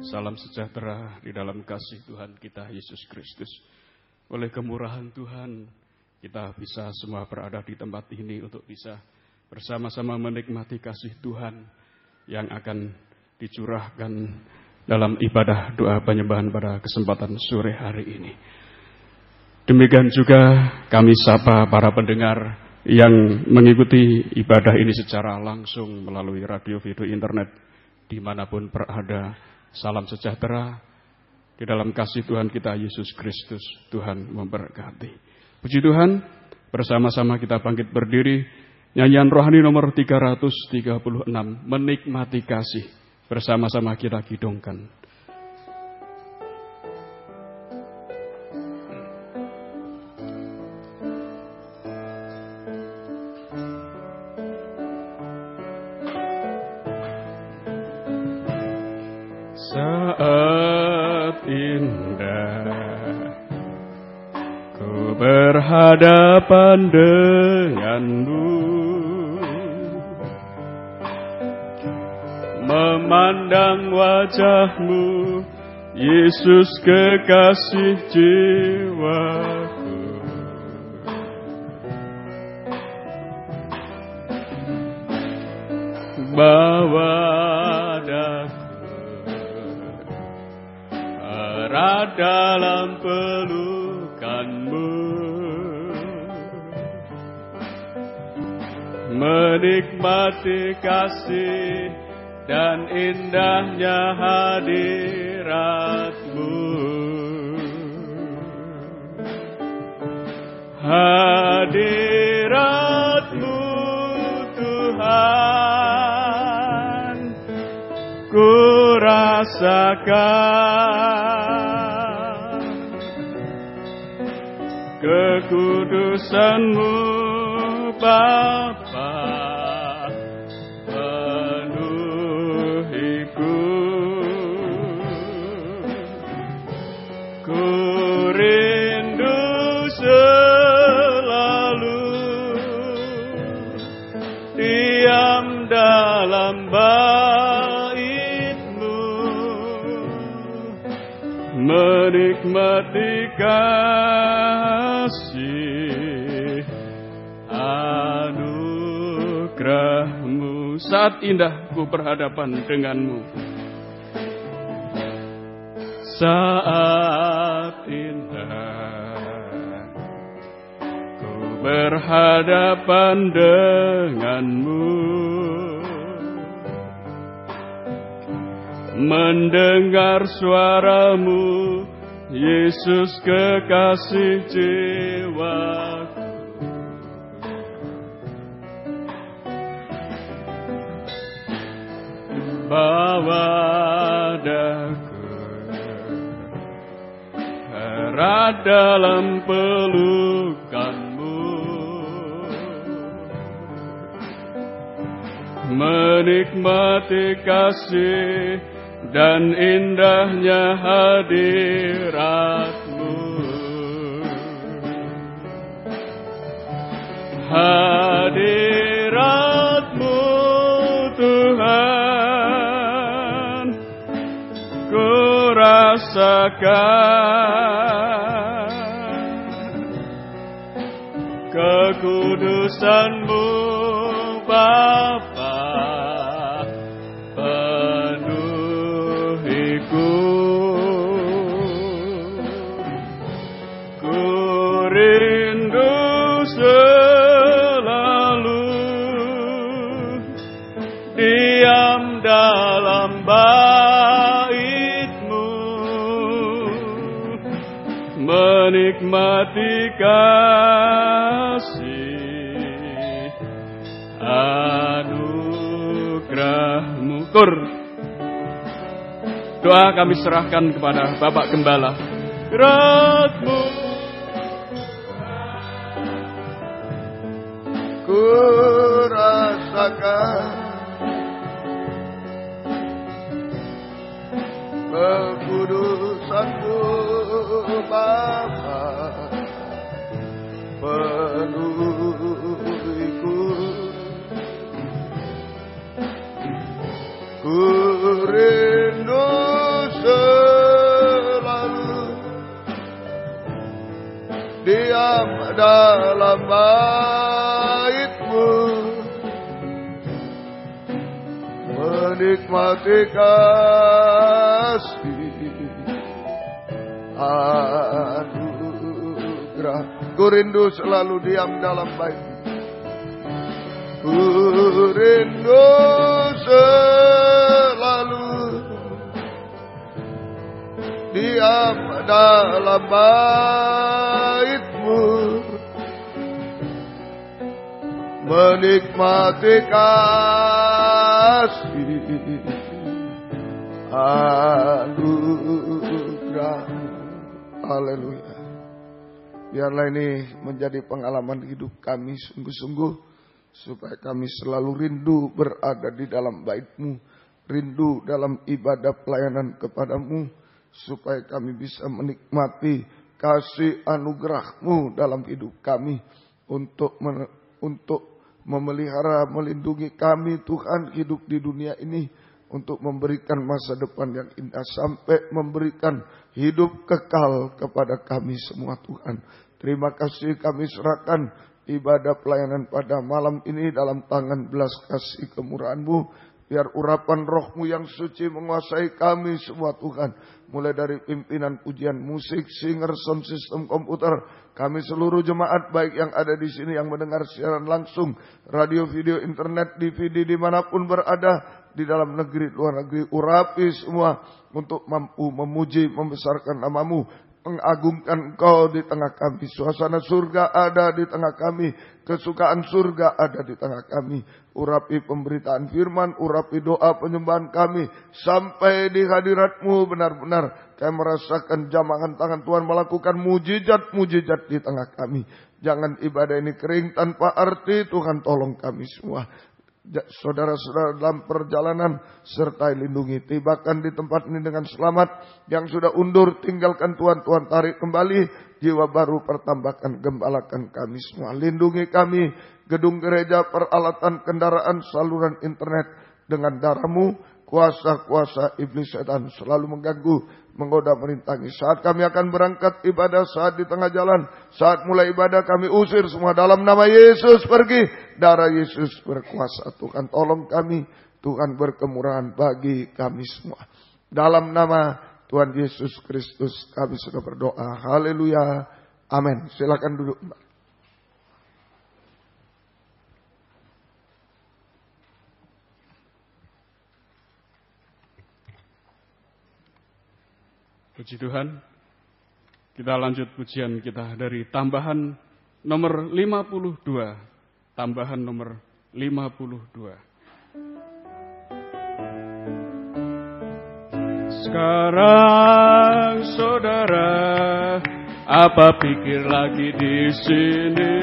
Salam sejahtera di dalam kasih Tuhan kita Yesus Kristus. Oleh kemurahan Tuhan, kita bisa semua berada di tempat ini untuk bisa bersama-sama menikmati kasih Tuhan yang akan dicurahkan dalam ibadah doa penyembahan pada kesempatan sore hari ini. Demikian juga kami sapa para pendengar yang mengikuti ibadah ini secara langsung melalui radio, video, internet, dimanapun berada. Salam sejahtera di dalam kasih Tuhan kita Yesus Kristus. Tuhan memberkati. Puji Tuhan, bersama-sama kita bangkit berdiri. Nyanyian rohani nomor 336, Menikmati Kasih. Bersama-sama kita kidungkan. Saat indah ku berhadapan denganmu, memandang wajahmu, Yesus kekasih jiwaku. Bawa dalam pelukanmu, menikmati kasih dan indahnya hadiratmu. Hadiratmu Tuhan, ku rasakan kekudusan-Mu Bapa, penuhiku. Ku rindu selalu diam dalam bait-Mu, menikmati kasih anugerah-Mu. Saat indah ku berhadapan denganmu, saat indah ku berhadapan denganmu, mendengar suara-Mu, Yesus kekasih jiwaku. Bawa daku erat dalam pelukan-Mu, menikmati kasih dan indahnya hadirat-Mu. Hadirat-Mu Tuhan, ku rasakan kekudusan-Mu Bapa, penuhiku. Ku rindu selalu diam dalam bait-Mu, menikmati kasih anugerah-Mu. Doa kami serahkan kepada Bapak Gembala. Hadirat-Mu ku rasakan kekudusan-Mu Bapa, penuhiku. Ku rindu diam dalam bait-Mu, menikmati kasih anugerah. Ku rindu selalu diam dalam bait-Mu. Ku rindu selalu diam dalam bait-Mu, menikmati kasih anugerah-Mu. Haleluya. Biarlah ini menjadi pengalaman hidup kami sungguh-sungguh, supaya kami selalu rindu berada di dalam bait-Mu, rindu dalam ibadah pelayanan kepada-Mu, supaya kami bisa menikmati kasih anugerah-Mu dalam hidup kami, untuk memelihara, melindungi kami Tuhan hidup di dunia ini, untuk memberikan masa depan yang indah, sampai memberikan hidup kekal kepada kami semua Tuhan. Terima kasih, kami serahkan ibadah pelayanan pada malam ini dalam tangan belas kasih kemurahan-Mu. Biar urapan Roh-Mu yang suci menguasai kami semua Tuhan. Mulai dari pimpinan pujian musik, singer, sound system, komputer. Kami seluruh jemaat baik yang ada di sini, yang mendengar siaran langsung, radio, video, internet, DVD, dimanapun berada, di dalam negeri, luar negeri. Urapi semua untuk mampu memuji, membesarkan nama-Mu, mengagungkan Engkau di tengah kami. Suasana surga ada di tengah kami, kesukaan surga ada di tengah kami. Urapi pemberitaan firman, urapi doa penyembahan kami, sampai di hadirat-Mu benar-benar kami merasakan jamahan tangan Tuhan melakukan mujizat-mujizat di tengah kami. Jangan ibadah ini kering tanpa arti. Tuhan tolong kami semua. Saudara-saudara dalam perjalanan, sertai lindungi, tibakan di tempat ini dengan selamat. Yang sudah undur, tinggalkan Tuhan tarik kembali. Jiwa baru pertambahkan, gembalakan kami semua. Lindungi kami, gedung gereja, peralatan, kendaraan, saluran internet. Dengan darah-Mu, kuasa-kuasa iblis setan selalu mengganggu, menggoda, merintangi. Saat kami akan berangkat ibadah, saat di tengah jalan, saat mulai ibadah, kami usir semua dalam nama Yesus. Pergi, darah Yesus berkuasa. Tuhan tolong kami, Tuhan berkemurahan bagi kami semua. Dalam nama Tuhan Yesus Kristus kami sudah berdoa. Haleluya. Amin. Silakan duduk. Puji Tuhan, kita lanjut pujian kita dari tambahan nomor 52. Tambahan nomor 52. Sekarang saudara, apa pikir lagi di sini?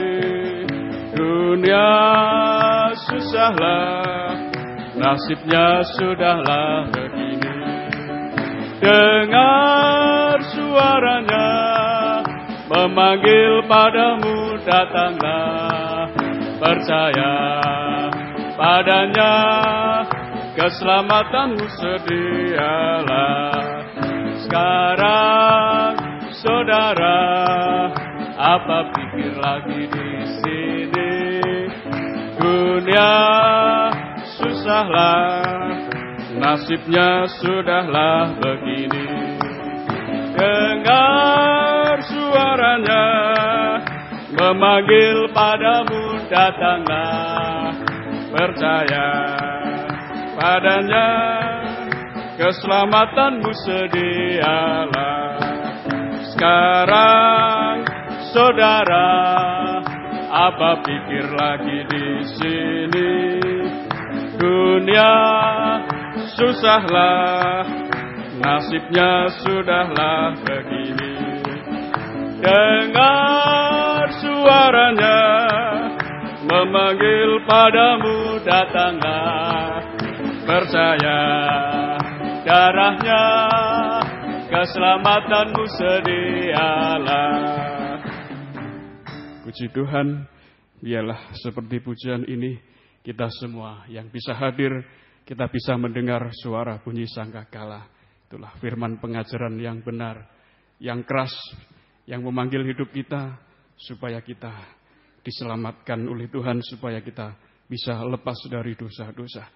Dunia susahlah, nasibnya sudahlah begini. Dengar suaranya memanggil padamu, datanglah, percaya padanya, keselamatanmu sedialah. Sekarang saudara, apa pikir lagi di sini? Dunia susahlah, nasibnya sudahlah begini. Dengar suaranya memanggil padamu, datanglah, percaya padanya, keselamatanmu sedialah. Sekarang saudara, apa pikir lagi di sini? Dunia susahlah, nasibnya sudahlah begini. Dengar suaranya memanggil padamu, datanglah, percaya darahnya, keselamatanmu sedialah. Puji Tuhan, biarlah seperti pujian ini kita semua yang bisa hadir, kita bisa mendengar suara bunyi sangkakala. Itulah firman pengajaran yang benar, yang keras, yang memanggil hidup kita supaya kita diselamatkan oleh Tuhan, supaya kita bisa lepas dari dosa-dosa.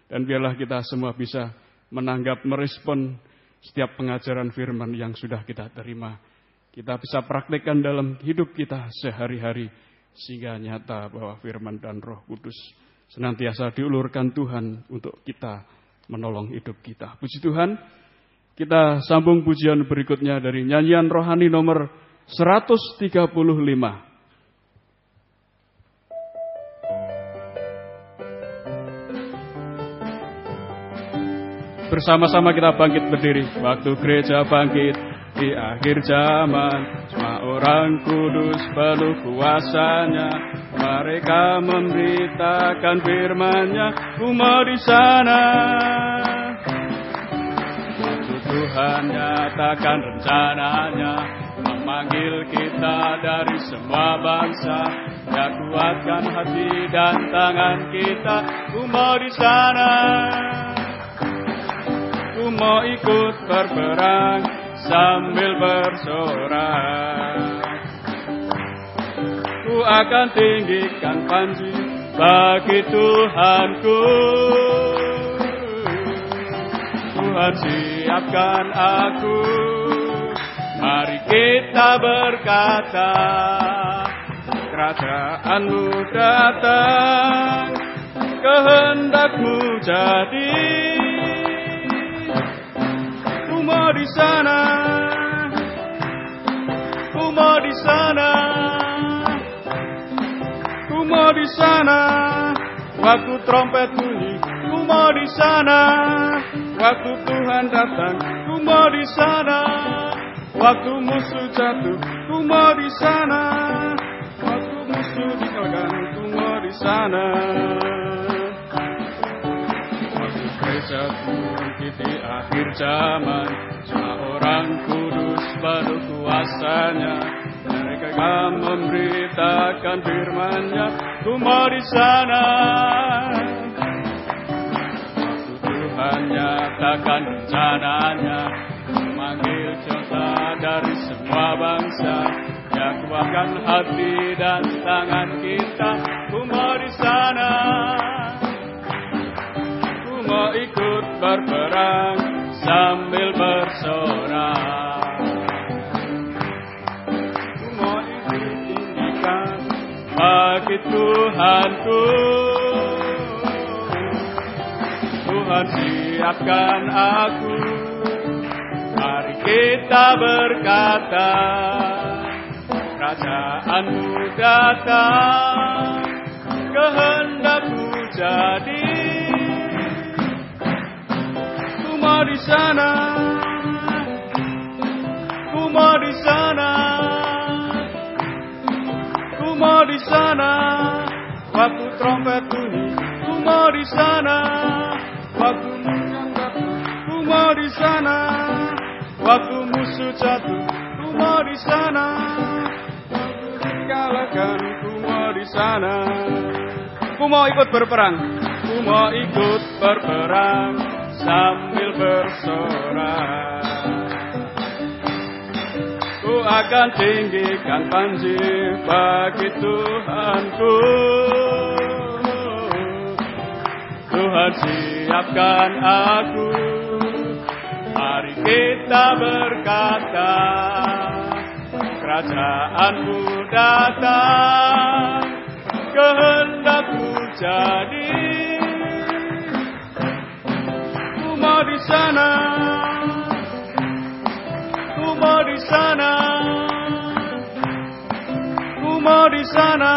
Dan biarlah kita semua bisa menanggap, merespon setiap pengajaran firman yang sudah kita terima. Kita bisa praktekkan dalam hidup kita sehari-hari, sehingga nyata bahwa firman dan Roh Kudus senantiasa diulurkan Tuhan untuk kita menolong hidup kita. Puji Tuhan, kita sambung pujian berikutnya dari nyanyian rohani nomor 135. Bersama-sama kita bangkit berdiri. Waktu gereja bangkit di akhir zaman, semua orang kudus penuh kuasanya. Mereka memberitakan firman-Nya, umat di sana. Waktu Tuhan nyatakan rencananya, memanggil kita dari semua bangsa. Ya, kuatkan hati dan tangan kita, umat di sana. Ku mau ikut berperang sambil bersorak. Ku akan tinggikan panji bagi Tuhanku. Tuhan siapkan aku. Mari kita berkata, kerajaan-Mu datang, kehendak-Mu jadi. Ku mau di sana, ku mau di sana, ku mau di sana. Waktu trompet bunyi, ku mau di sana. Waktu Tuhan datang, ku mau di sana. Waktu musuh jatuh, ku mau di sana. Waktu musuh dikalahkan, ku mau di sana. Waktu gereja bangkit di akhir zaman, semua orang kudus penuh kuasanya. Mereka memberitakan firman-Nya, ku mau di sana. Waktu Tuhan nyatakan rencananya, memanggil kita dari semua bangsa. Ya, kuatkan hati dan tangan kita, ku mau di sana. Ku mau ikut berperang sambil bersorak. Ku mau ditinggikan bagi Tuhanku. Tuhan siapkan aku. Mari kita berkata, kerajaan-Mu datang, kehendak-Mu jadi. Ku mau di sana, ku mau di sana, ku mau di sana. Waktu trompet bunyi, ku mau di sana. Waktu musuh jatuh, ku mau di sana. Waktu musuh jatuh, ku mau di sana. Waktu dikalahkan, ku mau di sana. Ku mau ikut berperang, ku mau ikut berperang sambil bersorak. Ku akan tinggikan panji bagi Tuhanku. Tuhan siapkan aku. Mari kita berkata, kerajaan-Mu datang, kehendak-Mu jadi. Ku mau di sana, ku mau di sana, ku mau di sana.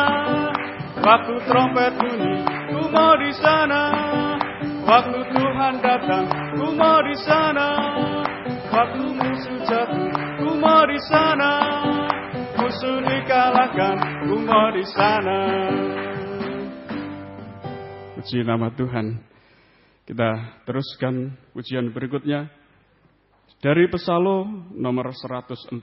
Waktu trompet bunyi, ku mau di sana. Waktu Tuhan datang, ku mau di sana. Waktu musuh jatuh, ku mau di sana. Musuh dikalahkan, ku mau di sana. Puji nama Tuhan. Kita teruskan pujian berikutnya dari Psalm nomor 146.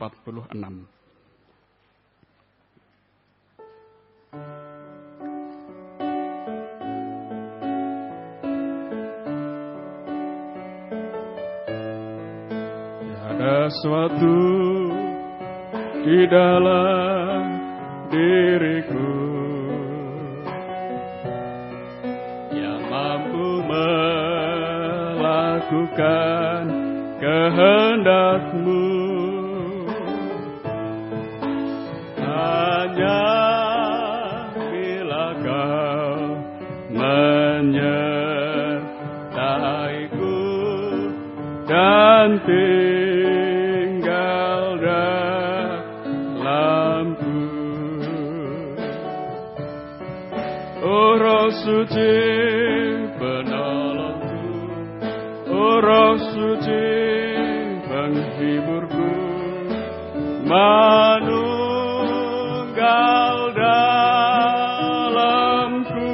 Ada sesuatu di dalam diriku yang mampu melakukan kehendak-Mu. Hanya bila Kau menyertaiku dan tinggal dalamku. Oh Roh Suci penolongku, oh Roh Suci penghiburku, manunggal dalamku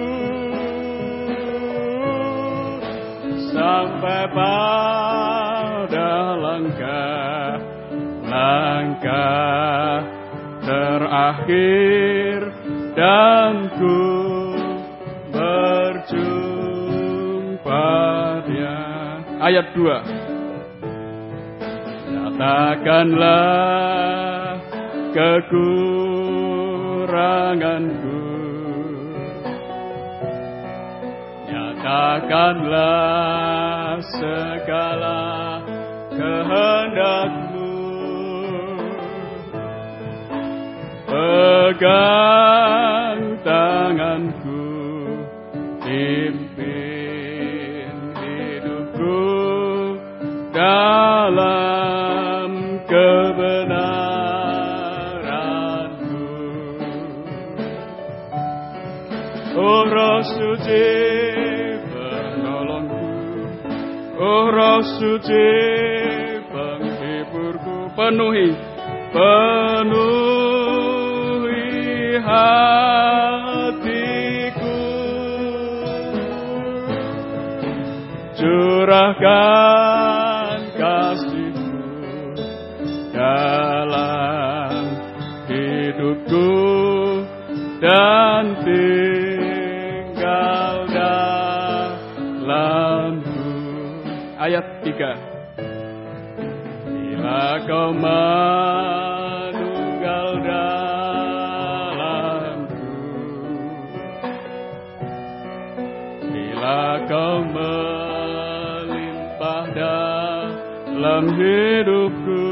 sampai pada langkah terakhir dan ku berjumpa Dia. Ayat 2. Nyatakanlah kekuranganku, nyatakanlah segala kehendak-Mu, pegang tanganku, pimpin hidupku dalam kebenaran-Mu. Oh Roh Suci penolongku, oh Roh Suci penghiburku, penuhi hatiku, curahkan kasih-Mu dalam hidupku dan tinggal dalamku. Ayat 3. Bila Kau manunggal dalamku, bila Kau melimpah dalam hidupku,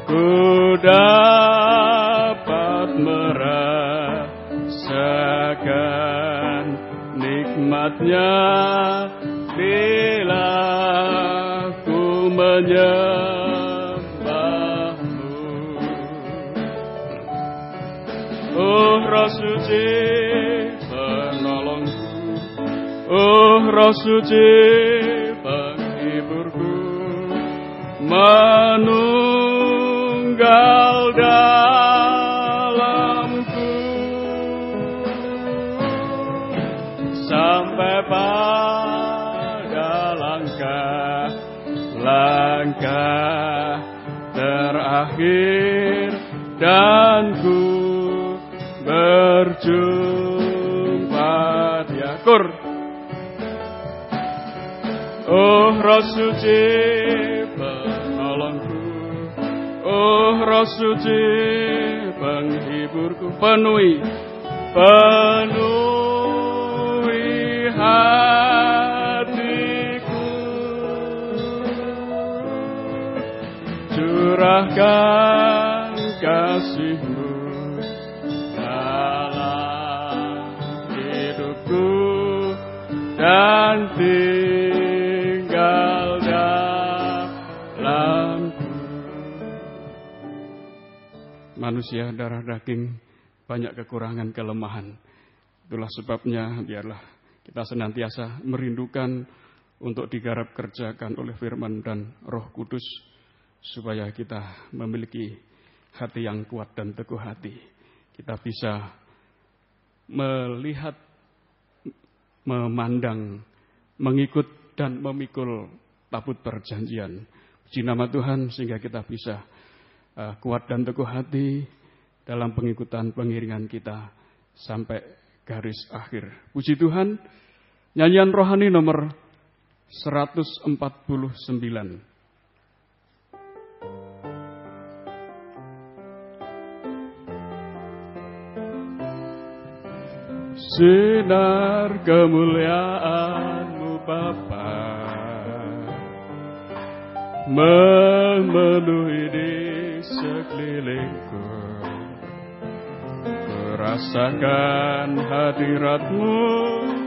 ku dapat merasakan nikmatnya bila ku menyembah-Mu. Oh Roh Suci penolongku, oh Roh Suci penghiburku, manunggal dalamku sampai pada langkah terakhir dan ku berjumpa Dia. Kur. Oh Roh Suci penolongku, oh Roh Suci penghiburku, penuhi hatiku, curahkan kasih-Mu dalam hidupku dan tinggal dalamku. Manusia darah daging banyak kekurangan, kelemahan. Itulah sebabnya biarlah kita senantiasa merindukan untuk digarap kerjakan oleh firman dan Roh Kudus, supaya kita memiliki hati yang kuat dan teguh hati. Kita bisa melihat, memandang, mengikut dan memikul tabut perjanjian. Puji nama Tuhan sehingga kita bisa kuat dan teguh hati dalam pengikutan pengiringan kita sampai garis akhir. Puji Tuhan. Nyanyian rohani nomor 149. sinar kemuliaan-Mu Bapa memenuhi di sekelilingku. Rasakan hadirat-Mu,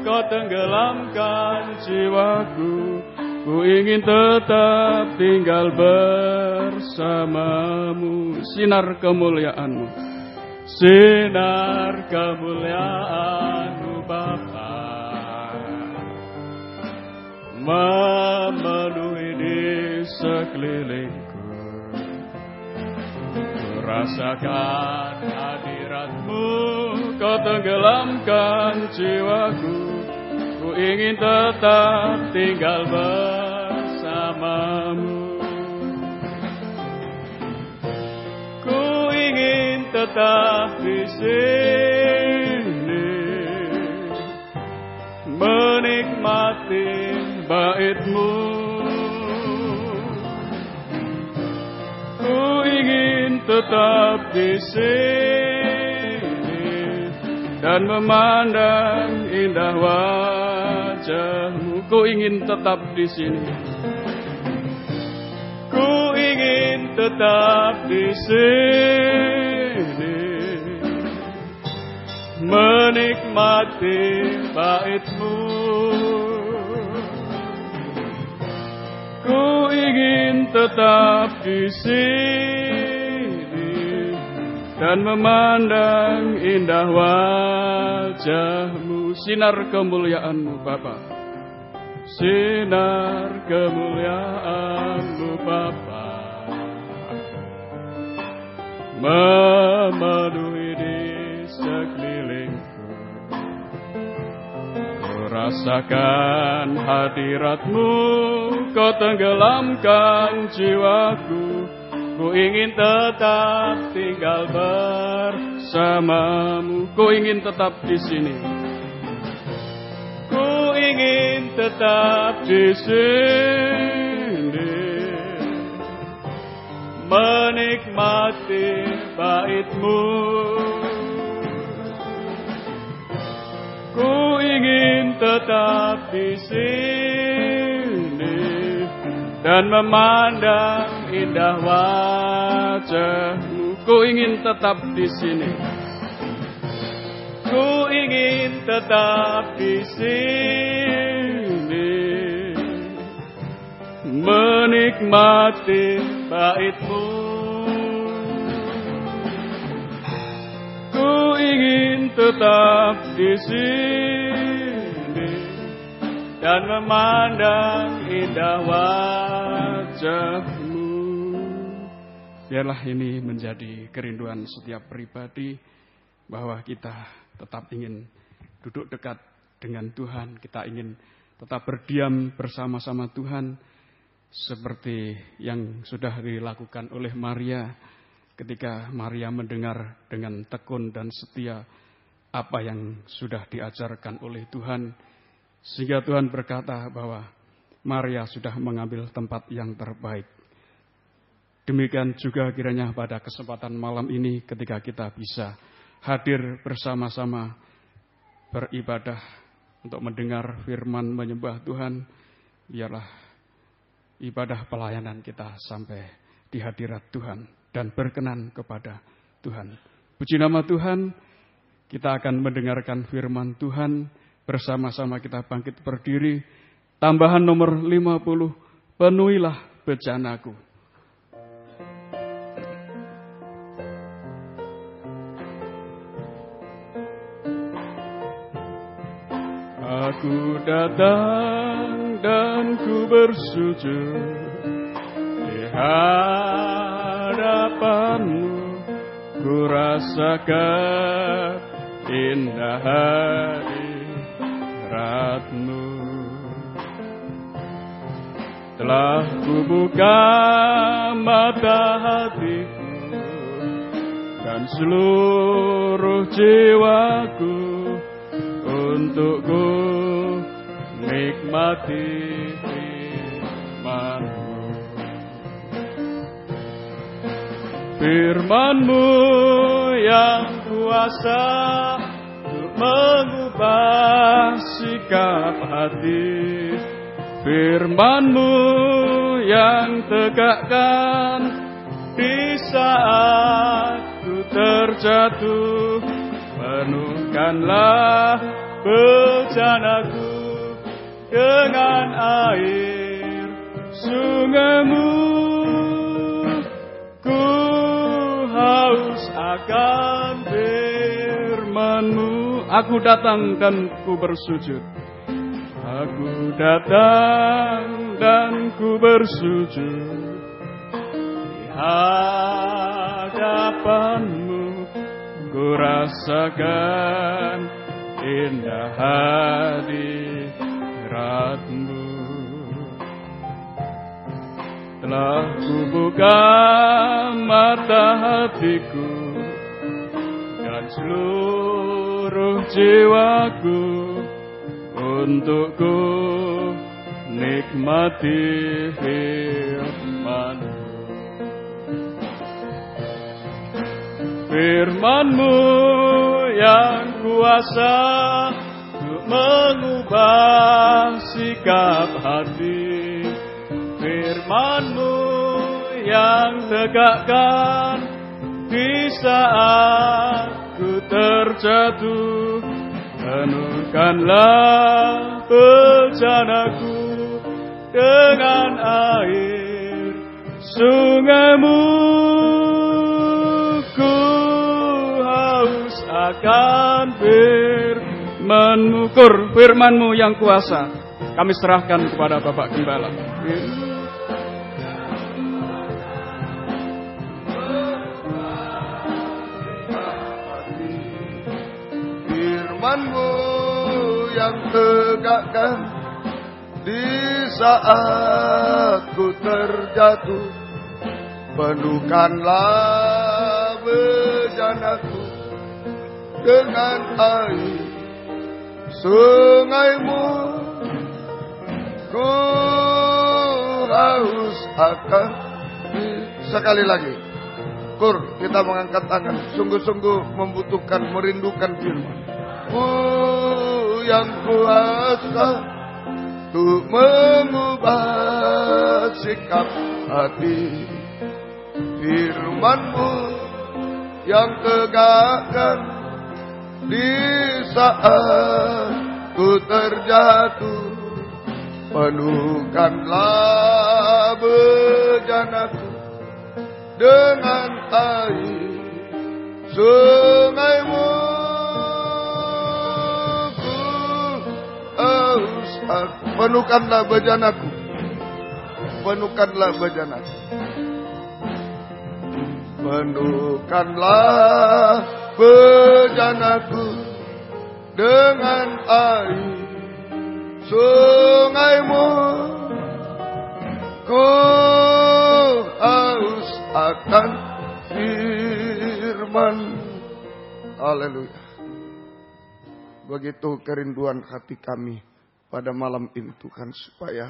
Kau tenggelamkan jiwaku. Ku ingin tetap tinggal bersama-Mu. Sinar kemuliaan-Mu, sinar kemuliaan-Mu Bapa memenuhi di sekelilingku. Ku rasakan hadirat-Mu, Kau tenggelamkan jiwaku. Ku ingin tetap tinggal bersama-Mu. Ku ingin tetap di sini menikmati bait-Mu. Ku ingin tetap di sini dan memandang indah wajah-Mu. Ku ingin tetap di sini. Ku ingin tetap di sini menikmati bait-Mu. Ku ingin tetap di sini dan memandang indah wajah-Mu. Sinar kemuliaan-Mu Bapa, sinar kemuliaan-Mu Bapa memenuhi di sekelilingku. Ku rasakan hadirat-Mu, Kau tenggelamkan jiwaku. Ku ingin tetap tinggal bersama-Mu. Ku ingin tetap di sini. Ku ingin tetap di sini menikmati bait-Mu. Ku ingin tetap di sini dan memandang indah wajah-Mu. Ku ingin tetap di sini. Ku ingin tetap di sini menikmati bait-Mu. Ku ingin tetap di sini dan memandang indah wajah-Mu. Biarlah ini menjadi kerinduan setiap pribadi, bahwa kita tetap ingin duduk dekat dengan Tuhan. Kita ingin tetap berdiam bersama-sama Tuhan, seperti yang sudah dilakukan oleh Maria ketika Maria mendengar dengan tekun dan setia apa yang sudah diajarkan oleh Tuhan, sehingga Tuhan berkata bahwa Maria sudah mengambil tempat yang terbaik. Demikian juga kiranya pada kesempatan malam ini, ketika kita bisa hadir bersama-sama beribadah untuk mendengar firman, menyembah Tuhan, biarlah ibadah pelayanan kita sampai di hadirat Tuhan dan berkenan kepada Tuhan. Puji nama Tuhan, kita akan mendengarkan firman Tuhan. Bersama-sama kita bangkit berdiri. Tambahan nomor 50, penuhilah bejanaku. Aku datang dan ku bersujud di hadapan-Mu. Ku rasakan indah hadirat-Mu. Telah ku buka mata hatiku dan seluruh jiwaku untuk ku nikmati firman-Mu. Firman-Mu yang kuasa untuk mengubah mengubah sikap hati. Firman-Mu yang tegakkan di saat ku terjatuh. Penuhkanlah bejanaku dengan air sungai-Mu. Ku haus akan firman-Mu. Aku datang dan ku bersujud. Aku datang dan ku bersujud di hadapan-Mu. Ku rasakan indah hadirat-Mu. Telah ku buka mata hatiku dan seluruh jiwaku untuk ku nikmati firman-Mu. Firman-Mu yang kuasa untuk mengubah sikap hati. Firman-Mu yang tegakkan di saat ku terjatuh. Penuhkanlah bejanaku dengan air sungai-Mu. Ku haus akan firman-Mu. Firman-Mu yang kuasa kami serahkan kepada Bapak Gembala. Firman-Mu yang tegakkan di saat ku terjatuh. Penuhkanlah bejanaku dengan air sungai-Mu. Ku haus akan. Sekali lagi, kita mengangkat tangan, sungguh-sungguh membutuhkan, merindukan firman. Ku yang kuasa untuk mengubah sikap hati. Firman-Mu yang tegakkan di saat ku terjatuh. Penuhkanlah bejanaku dengan air sungai-Mu. Penuhkanlah bejanaku. Penuhkanlah bejanaku. Penuhkanlah bejanaku dengan air sungai-Mu. Ku haus akan firman. Haleluya. Begitu kerinduan hati kami pada malam ini Tuhan, supaya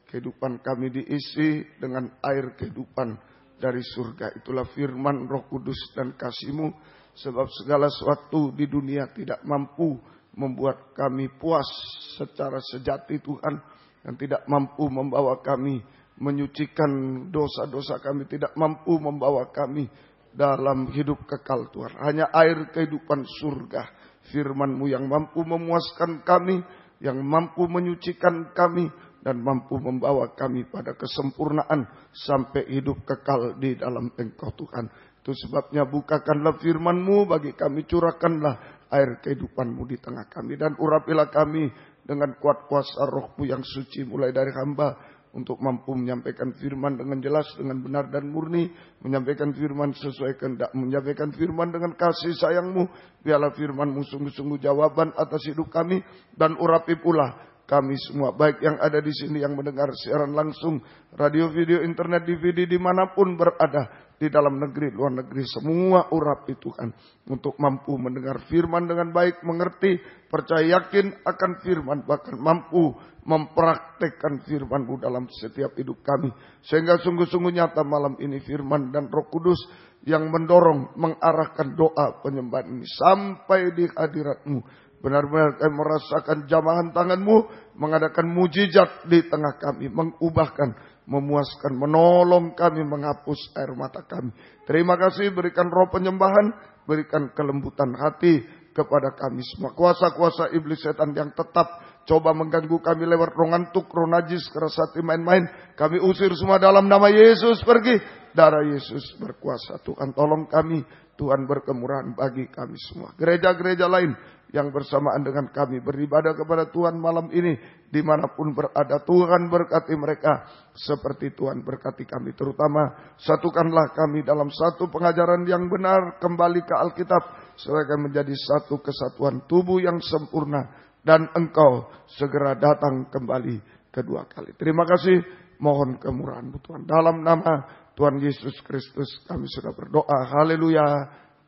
kehidupan kami diisi dengan air kehidupan dari surga. Itulah firman Roh Kudus dan kasih-Mu. Sebab segala sesuatu di dunia tidak mampu membuat kami puas secara sejati Tuhan. Dan tidak mampu membawa kami menyucikan dosa-dosa kami. Tidak mampu membawa kami dalam hidup kekal Tuhan. Hanya air kehidupan surga, firman-Mu yang mampu memuaskan kami, yang mampu menyucikan kami, dan mampu membawa kami pada kesempurnaan sampai hidup kekal di dalam Engkau Tuhan. Itu sebabnya bukakanlah firman-Mu bagi kami, curahkanlah air kehidupan-Mu di tengah kami, dan urapilah kami dengan kuat kuasa Roh-Mu yang suci, mulai dari hamba untuk mampu menyampaikan firman dengan jelas, dengan benar dan murni, menyampaikan firman sesuai kehendak, menyampaikan firman dengan kasih sayang-Mu. Biarlah firman-Mu sungguh-sungguh jawaban atas hidup kami, dan urapi pula kami semua, baik yang ada di sini, yang mendengar siaran langsung, radio, video, internet, DVD, dimanapun berada, di dalam negeri, luar negeri, semua urapi Tuhan, untuk mampu mendengar firman dengan baik, mengerti, percaya, yakin akan firman, bahkan mampu mempraktekkan firman-Mu dalam setiap hidup kami. Sehingga sungguh-sungguh nyata malam ini firman dan Roh Kudus yang mendorong, mengarahkan doa penyembahan ini sampai di hadirat-Mu. Benar-benar kami merasakan jamahan tangan-Mu mengadakan mujizat di tengah kami, mengubahkan, memuaskan, menolong kami, menghapus air mata kami. Terima kasih, berikan roh penyembahan, berikan kelembutan hati kepada kami semua. Kuasa-kuasa iblis setan yang tetap coba mengganggu kami lewat roh ngantuk, roh najis, keras hati, main-main, kami usir semua dalam nama Yesus. Pergi, darah Yesus berkuasa. Tuhan tolong kami, Tuhan berkemurahan bagi kami semua. Gereja-gereja lain yang bersamaan dengan kami beribadah kepada Tuhan malam ini, dimanapun berada, Tuhan berkati mereka seperti Tuhan berkati kami. Terutama satukanlah kami dalam satu pengajaran yang benar, kembali ke Alkitab, supaya kami menjadi satu kesatuan tubuh yang sempurna, dan Engkau segera datang kembali kedua kali. Terima kasih, mohon kemurahan-Mu Tuhan. Dalam nama Tuhan Yesus Kristus kami sudah berdoa. Haleluya.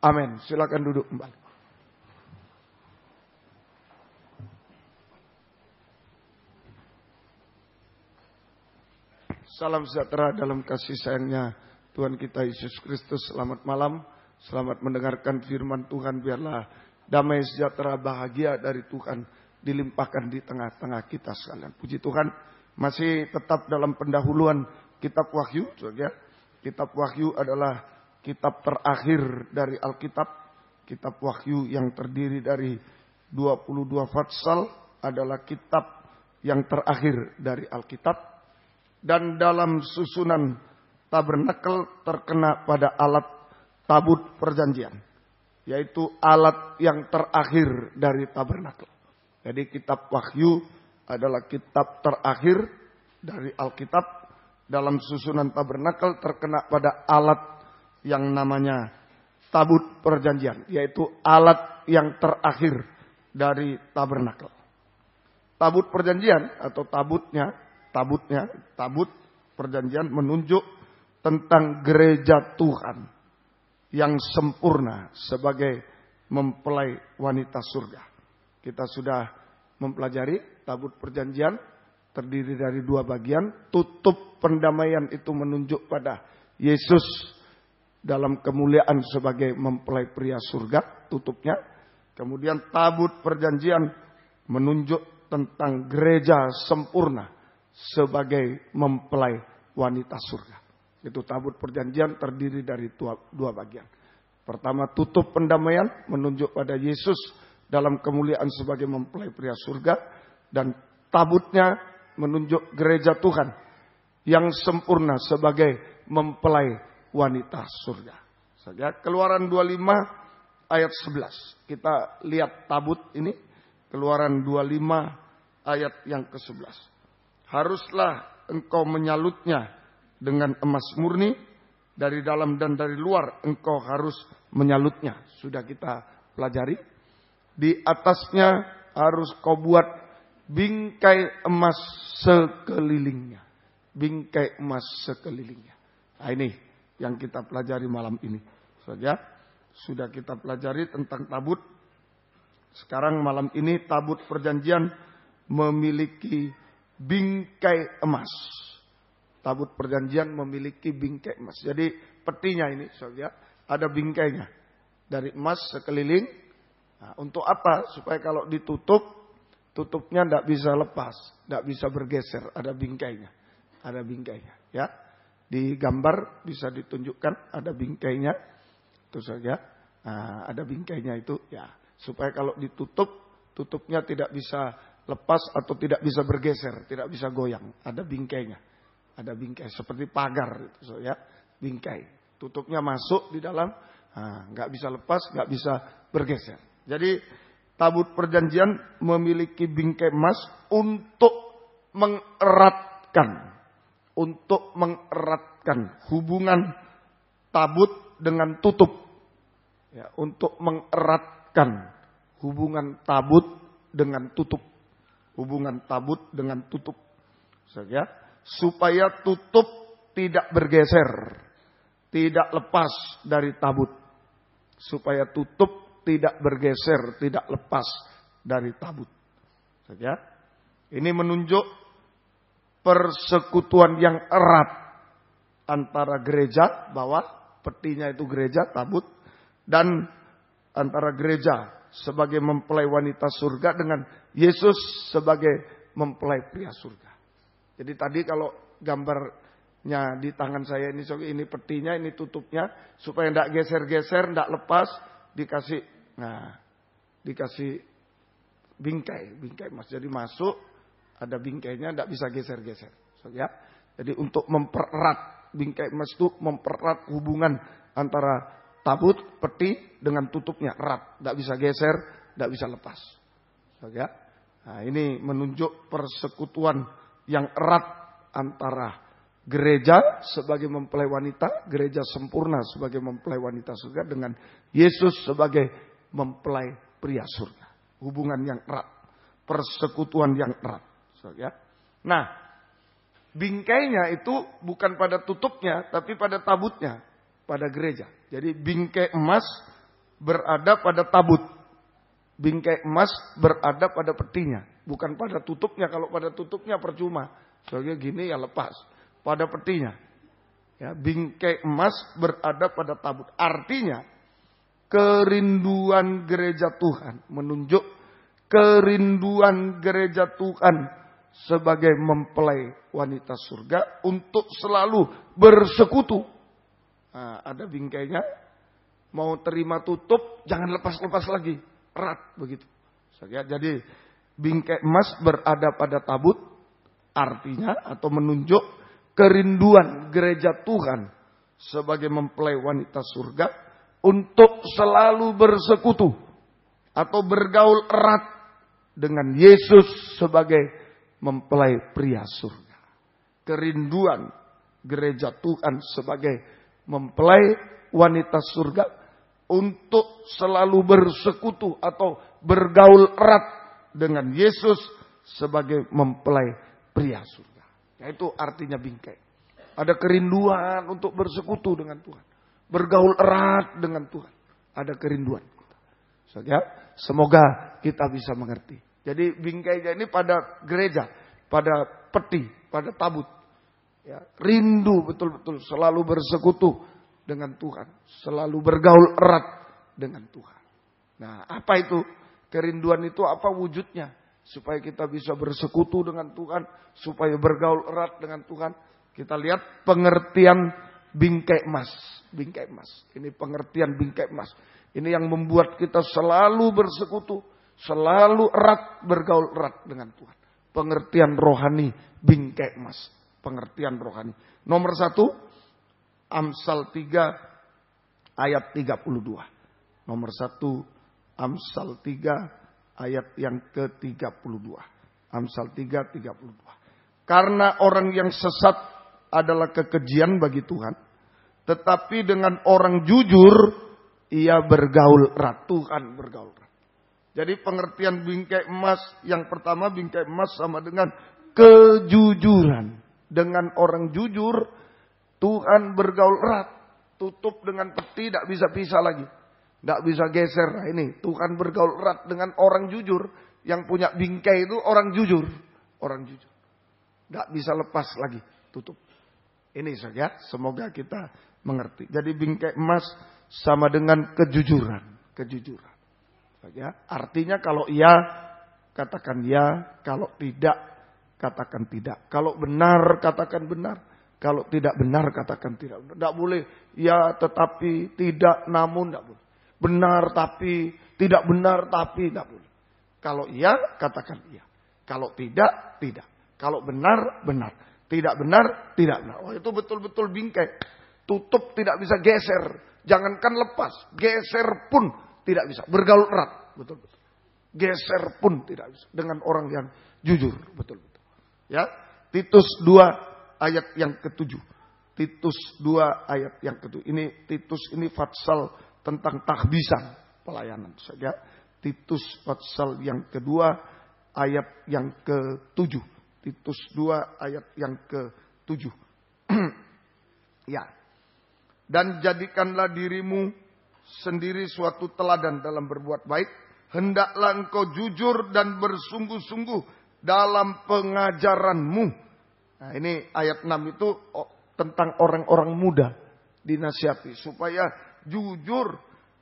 Amin. Silakan duduk kembali. Salam sejahtera dalam kasih sayangnya Tuhan kita Yesus Kristus. Selamat malam, selamat mendengarkan firman Tuhan. Biarlah damai sejahtera bahagia dari Tuhan dilimpahkan di tengah-tengah kita sekalian. Puji Tuhan, masih tetap dalam pendahuluan kitab Wahyu. Kitab Wahyu adalah kitab terakhir dari Alkitab. Kitab Wahyu yang terdiri dari 22 fatsal adalah kitab yang terakhir dari Alkitab. Dan dalam susunan tabernakel terkena pada alat tabut perjanjian, yaitu alat yang terakhir dari tabernakel. Jadi kitab Wahyu adalah kitab terakhir dari Alkitab. Dalam susunan tabernakel terkena pada alat yang namanya tabut perjanjian, yaitu alat yang terakhir dari tabernakel. Tabut perjanjian atau tabut perjanjian menunjuk tentang gereja Tuhan yang sempurna sebagai mempelai wanita surga. Kita sudah mempelajari tabut perjanjian terdiri dari 2 bagian. Tutup pendamaian itu menunjuk pada Yesus dalam kemuliaan sebagai mempelai pria surga, tutupnya. Kemudian tabut perjanjian menunjuk tentang gereja sempurna sebagai mempelai wanita surga. Itu tabut perjanjian terdiri dari 2 bagian. Pertama, tutup pendamaian menunjuk pada Yesus dalam kemuliaan sebagai mempelai pria surga. Dan tabutnya menunjuk gereja Tuhan yang sempurna sebagai mempelai wanita surga. Saja Keluaran 25 ayat 11. Kita lihat tabut ini. Keluaran 25 ayat yang ke-11. Haruslah engkau menyalutnya dengan emas murni, dari dalam dan dari luar engkau harus menyalutnya. Sudah kita pelajari. Di atasnya harus kau buat bingkai emas sekelilingnya. Bingkai emas sekelilingnya. Nah, ini yang kita pelajari malam ini. Saja sudah kita pelajari tentang tabut. Sekarang malam ini tabut perjanjian memiliki bingkai emas. Tabut perjanjian memiliki bingkai emas. Jadi petinya ini saudara ada bingkainya dari emas sekeliling. Nah, untuk apa? Supaya kalau ditutup, tutupnya tidak bisa lepas, tidak bisa bergeser. Ada bingkainya, ada bingkainya. Ya, di gambar bisa ditunjukkan ada bingkainya. Itu saja. Nah, ada bingkainya itu. Ya, supaya kalau ditutup, tutupnya tidak bisa lepas atau tidak bisa bergeser, tidak bisa goyang. Ada bingkainya, ada bingkai seperti pagar itu ya, bingkai. Tutupnya masuk di dalam, nggak bisa lepas, nggak bisa bergeser. Jadi tabut perjanjian memiliki bingkai emas untuk mengeratkan hubungan tabut dengan tutup. Ya, untuk mengeratkan hubungan tabut dengan tutup. Hubungan tabut dengan tutup. Saja, supaya tutup tidak bergeser, tidak lepas dari tabut. Supaya tutup tidak bergeser, tidak lepas dari tabut. Saja, ini menunjuk persekutuan yang erat antara gereja bawah, petinya itu gereja tabut, dan antara gereja sebagai mempelai wanita surga dengan Yesus sebagai mempelai pria surga. Jadi tadi kalau gambarnya di tangan saya ini petinya, ini tutupnya, supaya tidak geser-geser, tidak lepas, dikasih bingkai mas. Jadi masuk, ada bingkainya, tidak bisa geser-geser. Ya. Jadi untuk mempererat, bingkai emas itu mempererat hubungan antara tabut, peti dengan tutupnya, erat. Tidak bisa geser, tidak bisa lepas. Ya. Nah, ini menunjuk persekutuan yang erat antara gereja sebagai mempelai wanita, gereja sempurna sebagai mempelai wanita surga, dengan Yesus sebagai mempelai pria surga. Hubungan yang erat, persekutuan yang erat. Ya. Nah, bingkainya itu bukan pada tutupnya, tapi pada tabutnya, pada gereja. Jadi bingkai emas berada pada tabut, bingkai emas berada pada petinya, bukan pada tutupnya. Kalau pada tutupnya percuma, soalnya gini ya lepas. Pada petinya, ya, bingkai emas berada pada tabut. Artinya kerinduan gereja Tuhan, menunjuk kerinduan gereja Tuhan sebagai mempelai wanita surga untuk selalu bersekutu. Nah, ada bingkainya, mau terima tutup, jangan lepas-lepas lagi, erat begitu. Jadi bingkai emas berada pada tabut, artinya atau menunjuk kerinduan gereja Tuhan sebagai mempelai wanita surga untuk selalu bersekutu atau bergaul erat dengan Yesus sebagai mempelai pria surga. Kerinduan gereja Tuhan sebagai mempelai wanita surga untuk selalu bersekutu atau bergaul erat dengan Yesus sebagai mempelai pria surga. Itu artinya bingkai. Ada kerinduan untuk bersekutu dengan Tuhan, bergaul erat dengan Tuhan. Ada kerinduan. Semoga kita bisa mengerti. Jadi bingkainya ini pada gereja, pada peti, pada tabut. Ya, rindu betul-betul selalu bersekutu dengan Tuhan. Selalu bergaul erat dengan Tuhan. Nah, apa itu? Kerinduan itu apa wujudnya? Supaya kita bisa bersekutu dengan Tuhan. Supaya bergaul erat dengan Tuhan. Kita lihat pengertian bingkai emas. Bingkai emas. Ini pengertian bingkai emas. Ini yang membuat kita selalu bersekutu. Selalu erat, bergaul erat dengan Tuhan. Pengertian rohani bingkai emas. Pengertian rohani. Nomor 1, Amsal 3 ayat 32. Nomor 1, Amsal 3 ayat yang ke-32. Amsal 3:32. Karena orang yang sesat adalah kekejian bagi Tuhan. Tetapi dengan orang jujur, ia bergaul erat. Tuhan bergaul erat. Jadi pengertian bingkai emas yang pertama, bingkai emas sama dengan kejujuran. Dengan orang jujur, Tuhan bergaul erat. Tutup dengan peti, tidak bisa pisah lagi. Tidak bisa geser. Nah, ini Tuhan bergaul erat dengan orang jujur. Yang punya bingkai itu orang jujur. Orang jujur. Tidak bisa lepas lagi. Tutup. Ini saja. Semoga kita mengerti. Jadi bingkai emas sama dengan kejujuran. Kejujuran. Ya, artinya kalau iya, katakan ya. Kalau tidak, katakan tidak. Kalau benar, katakan benar. Kalau tidak benar, katakan tidak benar. Tidak boleh ya tetapi, tidak namun, tidak boleh. Benar tapi, tidak benar tapi, tidak boleh. Kalau iya, katakan iya. Kalau tidak, tidak. Kalau benar, benar. Tidak benar, tidak benar. Oh, itu betul-betul bingkai. Tutup tidak bisa geser. Jangankan lepas, geser pun tidak bisa. Bergaul erat, betul-betul. Geser pun tidak bisa. Dengan orang yang jujur, betul-betul. Ya, Titus 2 ayat yang ke-7. Titus 2 ayat yang ke-7. Ini Titus ini fatsal tentang tahbisan pelayanan saja. Titus pasal yang kedua ayat yang ke-7. Titus 2 ayat yang ke-7. Ya. Dan jadikanlah dirimu sendiri suatu teladan dalam berbuat baik. Hendaklah engkau jujur dan bersungguh-sungguh dalam pengajaranmu. Nah, ini ayat 6 itu tentang orang-orang muda dinasihati supaya jujur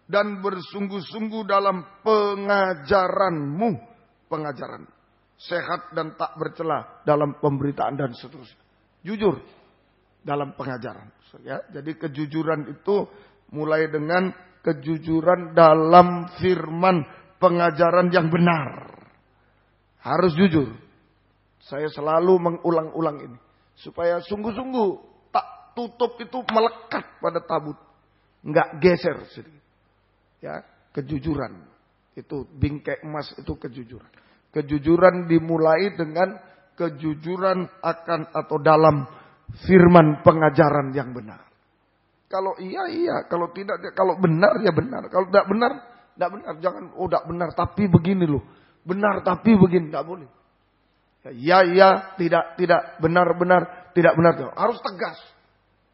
dan bersungguh-sungguh dalam pengajaranmu. Pengajaran. Sehat dan tak bercela dalam pemberitaan dan seterusnya. Jujur dalam pengajaran. Ya, jadi kejujuran itu mulai dengan kejujuran dalam firman pengajaran yang benar. Harus jujur. Saya selalu mengulang-ulang ini. Supaya sungguh-sungguh tak tutup itu melekat pada tabut. Enggak geser sedikit. Ya, kejujuran. Itu bingkai emas, itu kejujuran. Kejujuran dimulai dengan kejujuran akan atau dalam firman pengajaran yang benar. Kalau iya, kalau tidak, kalau benar ya benar. Kalau tidak benar, tidak benar. Jangan, tidak benar tapi begini loh. Benar tapi begini, tidak boleh. Ya, tidak, benar, tidak benar. Harus tegas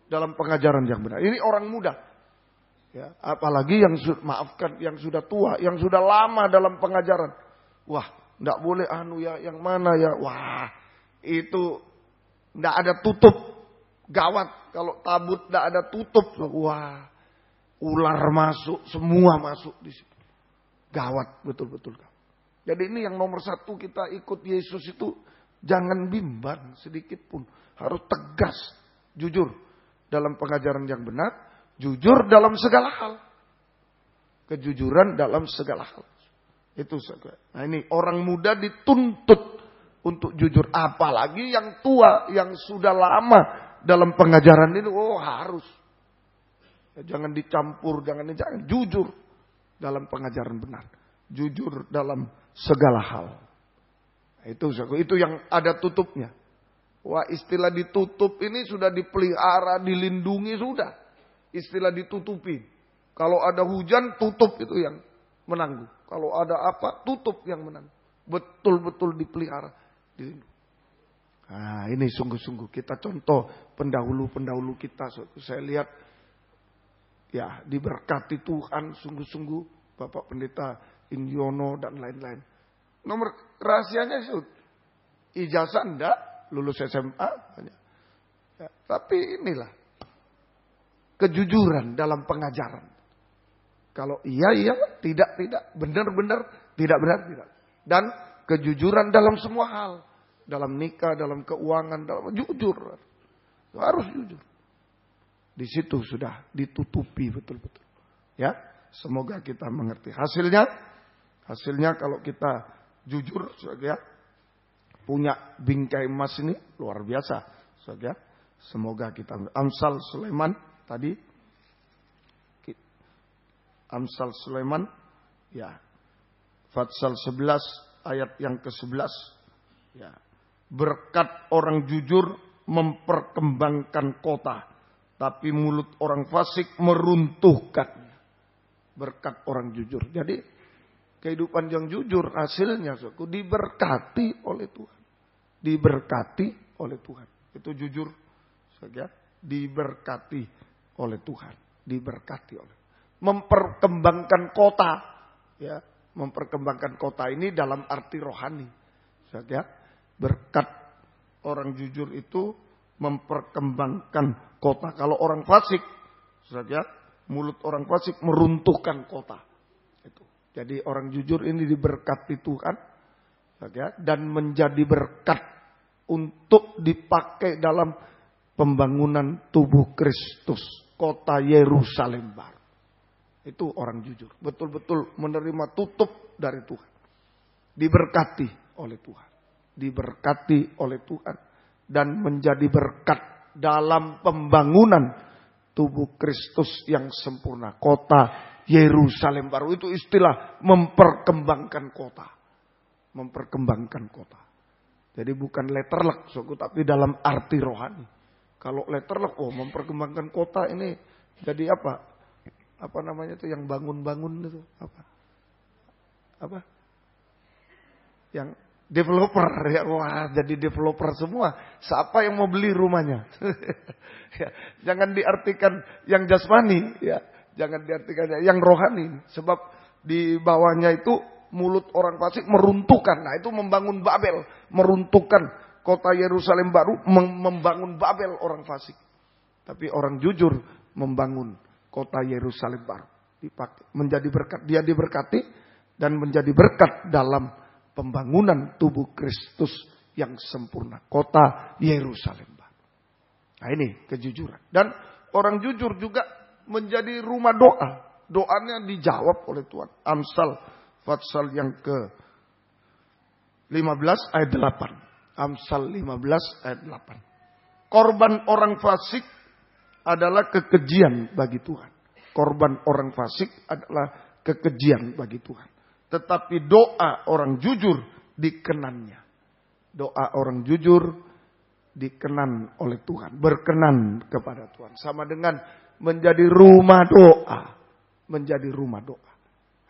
dalam pengajaran yang benar. Ini orang muda. Ya, apalagi yang yang sudah tua, yang sudah lama dalam pengajaran. Wah, tidak boleh yang mana ya. Wah, itu tidak ada tutup. Gawat kalau tabut tidak ada tutup. Wah, ular masuk, semua masuk di situ. Gawat betul-betul. Jadi ini yang nomor satu, kita ikut Yesus itu jangan bimbang sedikit pun. Harus tegas, jujur dalam pengajaran yang benar, jujur dalam segala hal. Kejujuran dalam segala hal. Itu saja. Nah ini orang muda dituntut untuk jujur. Apalagi yang tua, yang sudah lama dalam pengajaran ini, harus. Jangan dicampur, jangan jujur dalam pengajaran benar. Jujur dalam segala hal. Itu yang ada tutupnya. Wah, istilah ditutup ini sudah dipelihara, dilindungi sudah. Istilah ditutupi. Kalau ada hujan, tutup itu yang menangguh. Kalau ada apa, tutup yang menangguh. Betul-betul dipelihara, dilindungi. Nah, ini sungguh-sungguh kita contoh pendahulu-pendahulu kita. Saya lihat ya diberkati Tuhan sungguh-sungguh, Bapak Pendeta Indiono dan lain-lain. Nomor rahasianya ijazah enggak, lulus SMA ya, tapi inilah kejujuran dalam pengajaran. Kalau iya, tidak, benar, tidak benar, tidak. Dan kejujuran dalam semua hal. Dalam nikah, dalam keuangan, dalam jujur. Harus jujur. Di situ sudah ditutupi betul-betul. Ya, semoga kita mengerti. Hasilnya kalau kita jujur, ya, punya bingkai emas ini luar biasa. Ya, semoga kita. Amsal Sulaiman tadi. Amsal Sulaiman, ya, Fatsal 11 ayat yang ke-11. Ya. Berkat orang jujur memperkembangkan kota, tapi mulut orang fasik meruntuhkan. Berkat orang jujur. Jadi kehidupan yang jujur hasilnya diberkati oleh Tuhan. Diberkati oleh Tuhan. Itu jujur saja, diberkati oleh Tuhan. Diberkati oleh. Memperkembangkan kota, ya, memperkembangkan kota ini dalam arti rohani. Saja. Berkat orang jujur itu memperkembangkan kota. Kalau orang fasik, saja mulut orang fasik meruntuhkan kota. Itu. Jadi orang jujur ini diberkati Tuhan, saja, dan menjadi berkat untuk dipakai dalam pembangunan tubuh Kristus, kota Yerusalem baru. Itu orang jujur, betul-betul menerima tutup dari Tuhan, diberkati oleh Tuhan. Diberkati oleh Tuhan dan menjadi berkat dalam pembangunan tubuh Kristus yang sempurna, kota Yerusalem baru. Itu istilah memperkembangkan kota. Memperkembangkan kota. Jadi bukan letterlek, tapi dalam arti rohani. Kalau letterlek, memperkembangkan kota ini jadi apa? Apa namanya itu yang bangun-bangun itu? Apa? Yang developer, ya, wah, jadi developer semua. Siapa yang mau beli rumahnya? Ya, jangan diartikan yang jasmani, ya, jangan diartikan yang rohani. Sebab di bawahnya itu mulut orang fasik meruntuhkan. Nah itu membangun Babel, meruntuhkan kota Yerusalem baru, membangun Babel orang fasik. Tapi orang jujur membangun kota Yerusalem baru. menjadi berkat. Dia diberkati dan menjadi berkat dalam pembangunan tubuh Kristus yang sempurna. Kota Yerusalem. Nah ini kejujuran. Dan orang jujur juga menjadi rumah doa. Doanya dijawab oleh Tuhan. Amsal pasal yang ke-15 ayat 8. Amsal 15 ayat 8. Korban orang fasik adalah kekejian bagi Tuhan. Korban orang fasik adalah kekejian bagi Tuhan. Tetapi doa orang jujur dikenannya. Doa orang jujur dikenan oleh Tuhan. Berkenan kepada Tuhan. Sama dengan menjadi rumah doa. Menjadi rumah doa.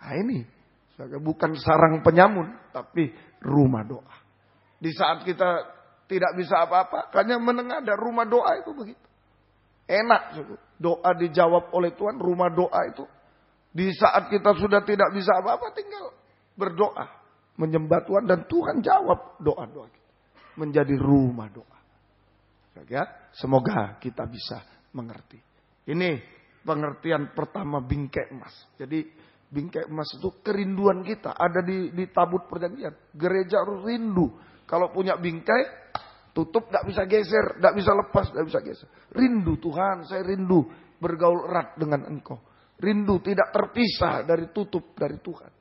Nah ini. Bukan sarang penyamun. Tapi rumah doa. Di saat kita tidak bisa apa-apa. Hanya menengadah rumah doa itu begitu. Enak. Doa dijawab oleh Tuhan. Rumah doa itu. Di saat kita sudah tidak bisa apa-apa. Tinggal berdoa. Menyembah Tuhan. Dan Tuhan jawab doa-doa kita. Menjadi rumah doa. Ya, semoga kita bisa mengerti. Ini pengertian pertama bingkai emas. Jadi bingkai emas itu kerinduan kita. Ada di tabut perjanjian. Gereja harus rindu. Kalau punya bingkai, tutup gak bisa geser. Gak bisa lepas, gak bisa geser. Rindu Tuhan, saya rindu bergaul erat dengan Engkau. Rindu tidak terpisah dari tutup dari Tuhan.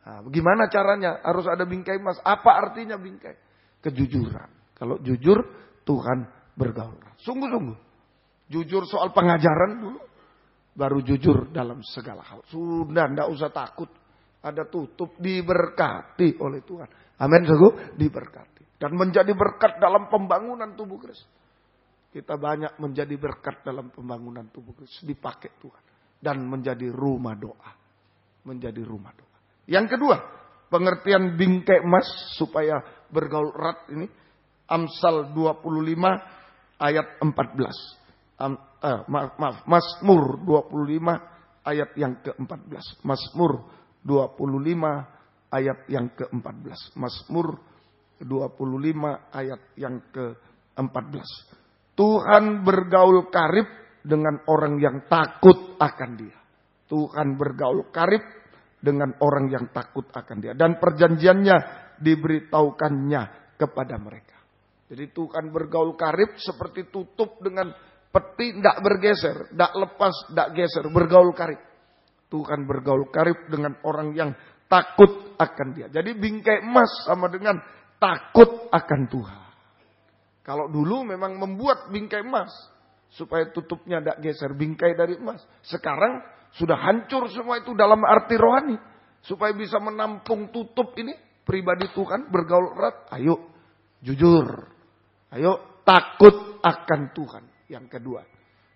Nah, bagaimana caranya? Harus ada bingkai emas. Apa artinya bingkai? Kejujuran. Kalau jujur, Tuhan bergaul. Sungguh-sungguh. Jujur soal pengajaran dulu. Baru jujur dalam segala hal. Sudah, tidak usah takut. Ada tutup, diberkati oleh Tuhan. Amin, sungguh diberkati. Dan menjadi berkat dalam pembangunan tubuh Kristus. Kita banyak menjadi berkat dalam pembangunan tubuh Kristus. Dipakai Tuhan. Dan menjadi rumah doa. Menjadi rumah doa. Yang kedua, pengertian bingkai emas supaya bergaul erat ini. Amsal 25 ayat 14. Mazmur 25 ayat yang ke-14. Mazmur 25 ayat yang ke-14. Mazmur 25 ayat yang ke-14. Tuhan bergaul karib dengan orang yang takut akan Dia. Tuhan bergaul karib dengan orang yang takut akan Dia. Dan perjanjiannya diberitahukannya kepada mereka. Jadi Tuhan bergaul karib seperti tutup dengan peti, tidak bergeser, tidak lepas, tidak geser, bergaul karib. Tuhan bergaul karib dengan orang yang takut akan Dia. Jadi bingkai emas sama dengan takut akan Tuhan. Kalau dulu memang membuat bingkai emas supaya tutupnya tidak geser, bingkai dari emas. Sekarang sudah hancur semua itu dalam arti rohani. Supaya bisa menampung tutup ini, pribadi Tuhan bergaul erat, ayo jujur. Ayo takut akan Tuhan. Yang kedua.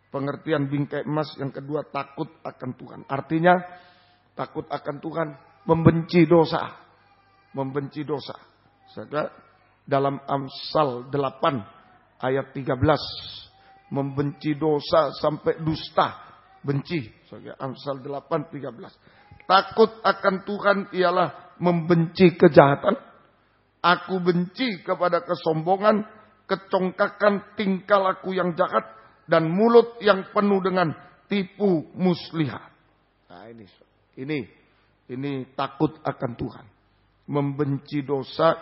Pengertian bingkai emas yang kedua, takut akan Tuhan. Artinya takut akan Tuhan, membenci dosa. Membenci dosa. Saudara, dalam Amsal 8 ayat 13. Membenci dosa sampai dusta. Benci. Saudara, Amsal 8 13. Takut akan Tuhan ialah membenci kejahatan. Aku benci kepada kesombongan, kecongkakan tingkah laku yang jahat, dan mulut yang penuh dengan tipu muslihat. Nah ini takut akan Tuhan. Membenci dosa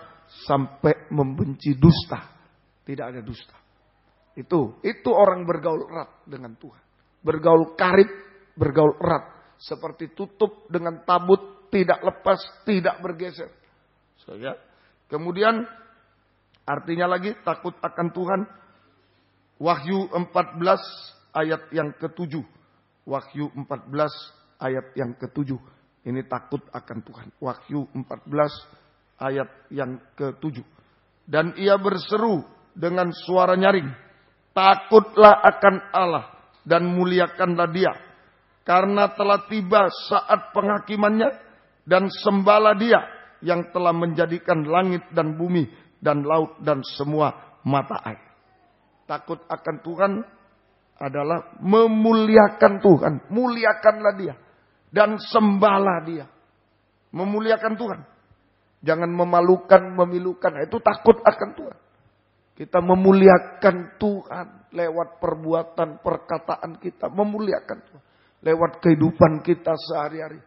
sampai membenci dusta. Tidak ada dusta. Itu orang bergaul erat dengan Tuhan. Bergaul karib, bergaul erat. Seperti tutup dengan tabut, tidak lepas, tidak bergeser. Kemudian artinya lagi takut akan Tuhan. Wahyu 14 ayat yang ke-7. Wahyu 14 ayat yang ke-7. Ini takut akan Tuhan. Wahyu 14 ayat yang ke-7. Dan ia berseru dengan suara nyaring. Takutlah akan Allah dan muliakanlah Dia. Karena telah tiba saat penghakimannya, dan sembahlah Dia yang telah menjadikan langit dan bumi dan laut dan semua mata air. Takut akan Tuhan adalah memuliakan Tuhan. Muliakanlah Dia. Dan sembahlah Dia. Memuliakan Tuhan. Jangan memalukan, memilukan. Itu takut akan Tuhan. Kita memuliakan Tuhan lewat perbuatan, perkataan kita. Memuliakan Tuhan. lewat kehidupan kita sehari-hari.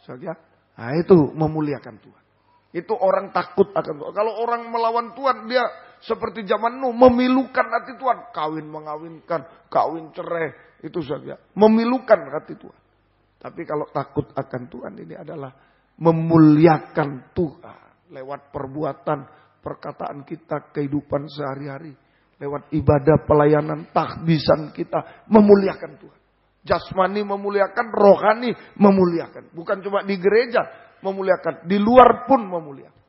Saudara, nah itu memuliakan Tuhan. Itu orang takut akan Tuhan. Kalau orang melawan Tuhan, dia seperti zaman Nuh, memilukan hati Tuhan. Kawin mengawinkan, kawin cerai, itu saja. Memilukan hati Tuhan. Tapi kalau takut akan Tuhan, ini adalah memuliakan Tuhan. Lewat perbuatan, perkataan kita, kehidupan sehari-hari. Lewat ibadah, pelayanan, takbisan kita, memuliakan Tuhan. Jasmani memuliakan, rohani memuliakan. Bukan cuma di gereja memuliakan, di luar pun memuliakan.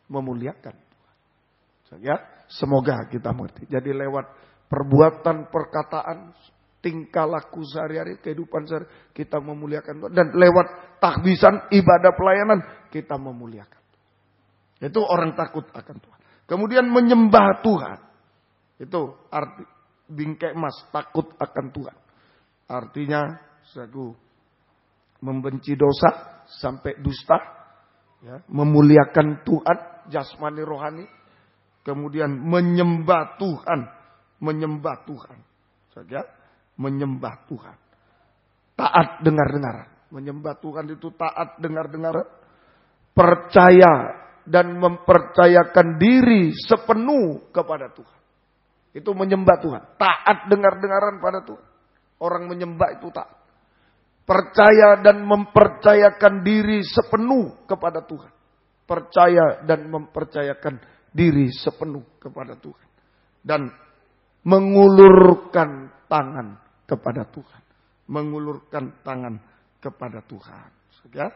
Memuliakan Tuhan. Ya, semoga kita mengerti. Jadi lewat perbuatan, perkataan, tingkah laku sehari-hari, kehidupan sehari, kita memuliakan Tuhan. Dan lewat takbisan, ibadah, pelayanan, kita memuliakan Tuhan. Itu orang takut akan Tuhan. Kemudian menyembah Tuhan. Itu arti bingkai emas, takut akan Tuhan. Artinya, saudaraku, membenci dosa sampai dusta, ya, memuliakan Tuhan, jasmani rohani, kemudian menyembah Tuhan, saja, menyembah Tuhan, taat dengar-dengaran, menyembah Tuhan itu taat dengar-dengaran, percaya dan mempercayakan diri sepenuh kepada Tuhan, itu menyembah Tuhan, taat dengar-dengaran pada Tuhan. Orang menyembah itu taat. Percaya dan mempercayakan diri sepenuh kepada Tuhan. Percaya dan mempercayakan diri sepenuh kepada Tuhan. Dan mengulurkan tangan kepada Tuhan. Mengulurkan tangan kepada Tuhan. Ya,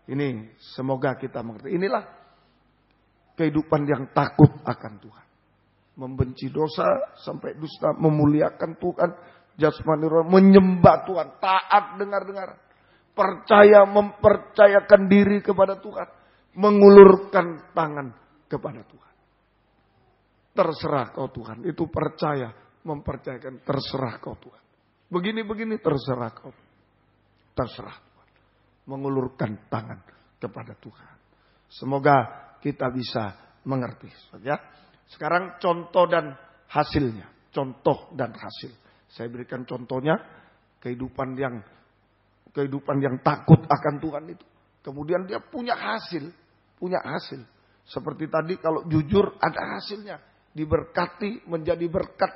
ini semoga kita mengerti. Inilah kehidupan yang takut akan Tuhan. Membenci dosa sampai dusta, memuliakan Tuhan. Jasmani rohani, menyembah Tuhan, taat dengar-dengar, percaya mempercayakan diri kepada Tuhan, mengulurkan tangan kepada Tuhan. Terserah kau Tuhan, itu percaya, mempercayakan, terserah kau Tuhan. Begini-begini terserah kau, terserah Tuhan, mengulurkan tangan kepada Tuhan. Semoga kita bisa mengerti. Ya. Sekarang contoh dan hasilnya, contoh dan hasil. Saya berikan contohnya kehidupan yang takut akan Tuhan itu. Kemudian dia punya hasil. Seperti tadi kalau jujur ada hasilnya. Diberkati menjadi berkat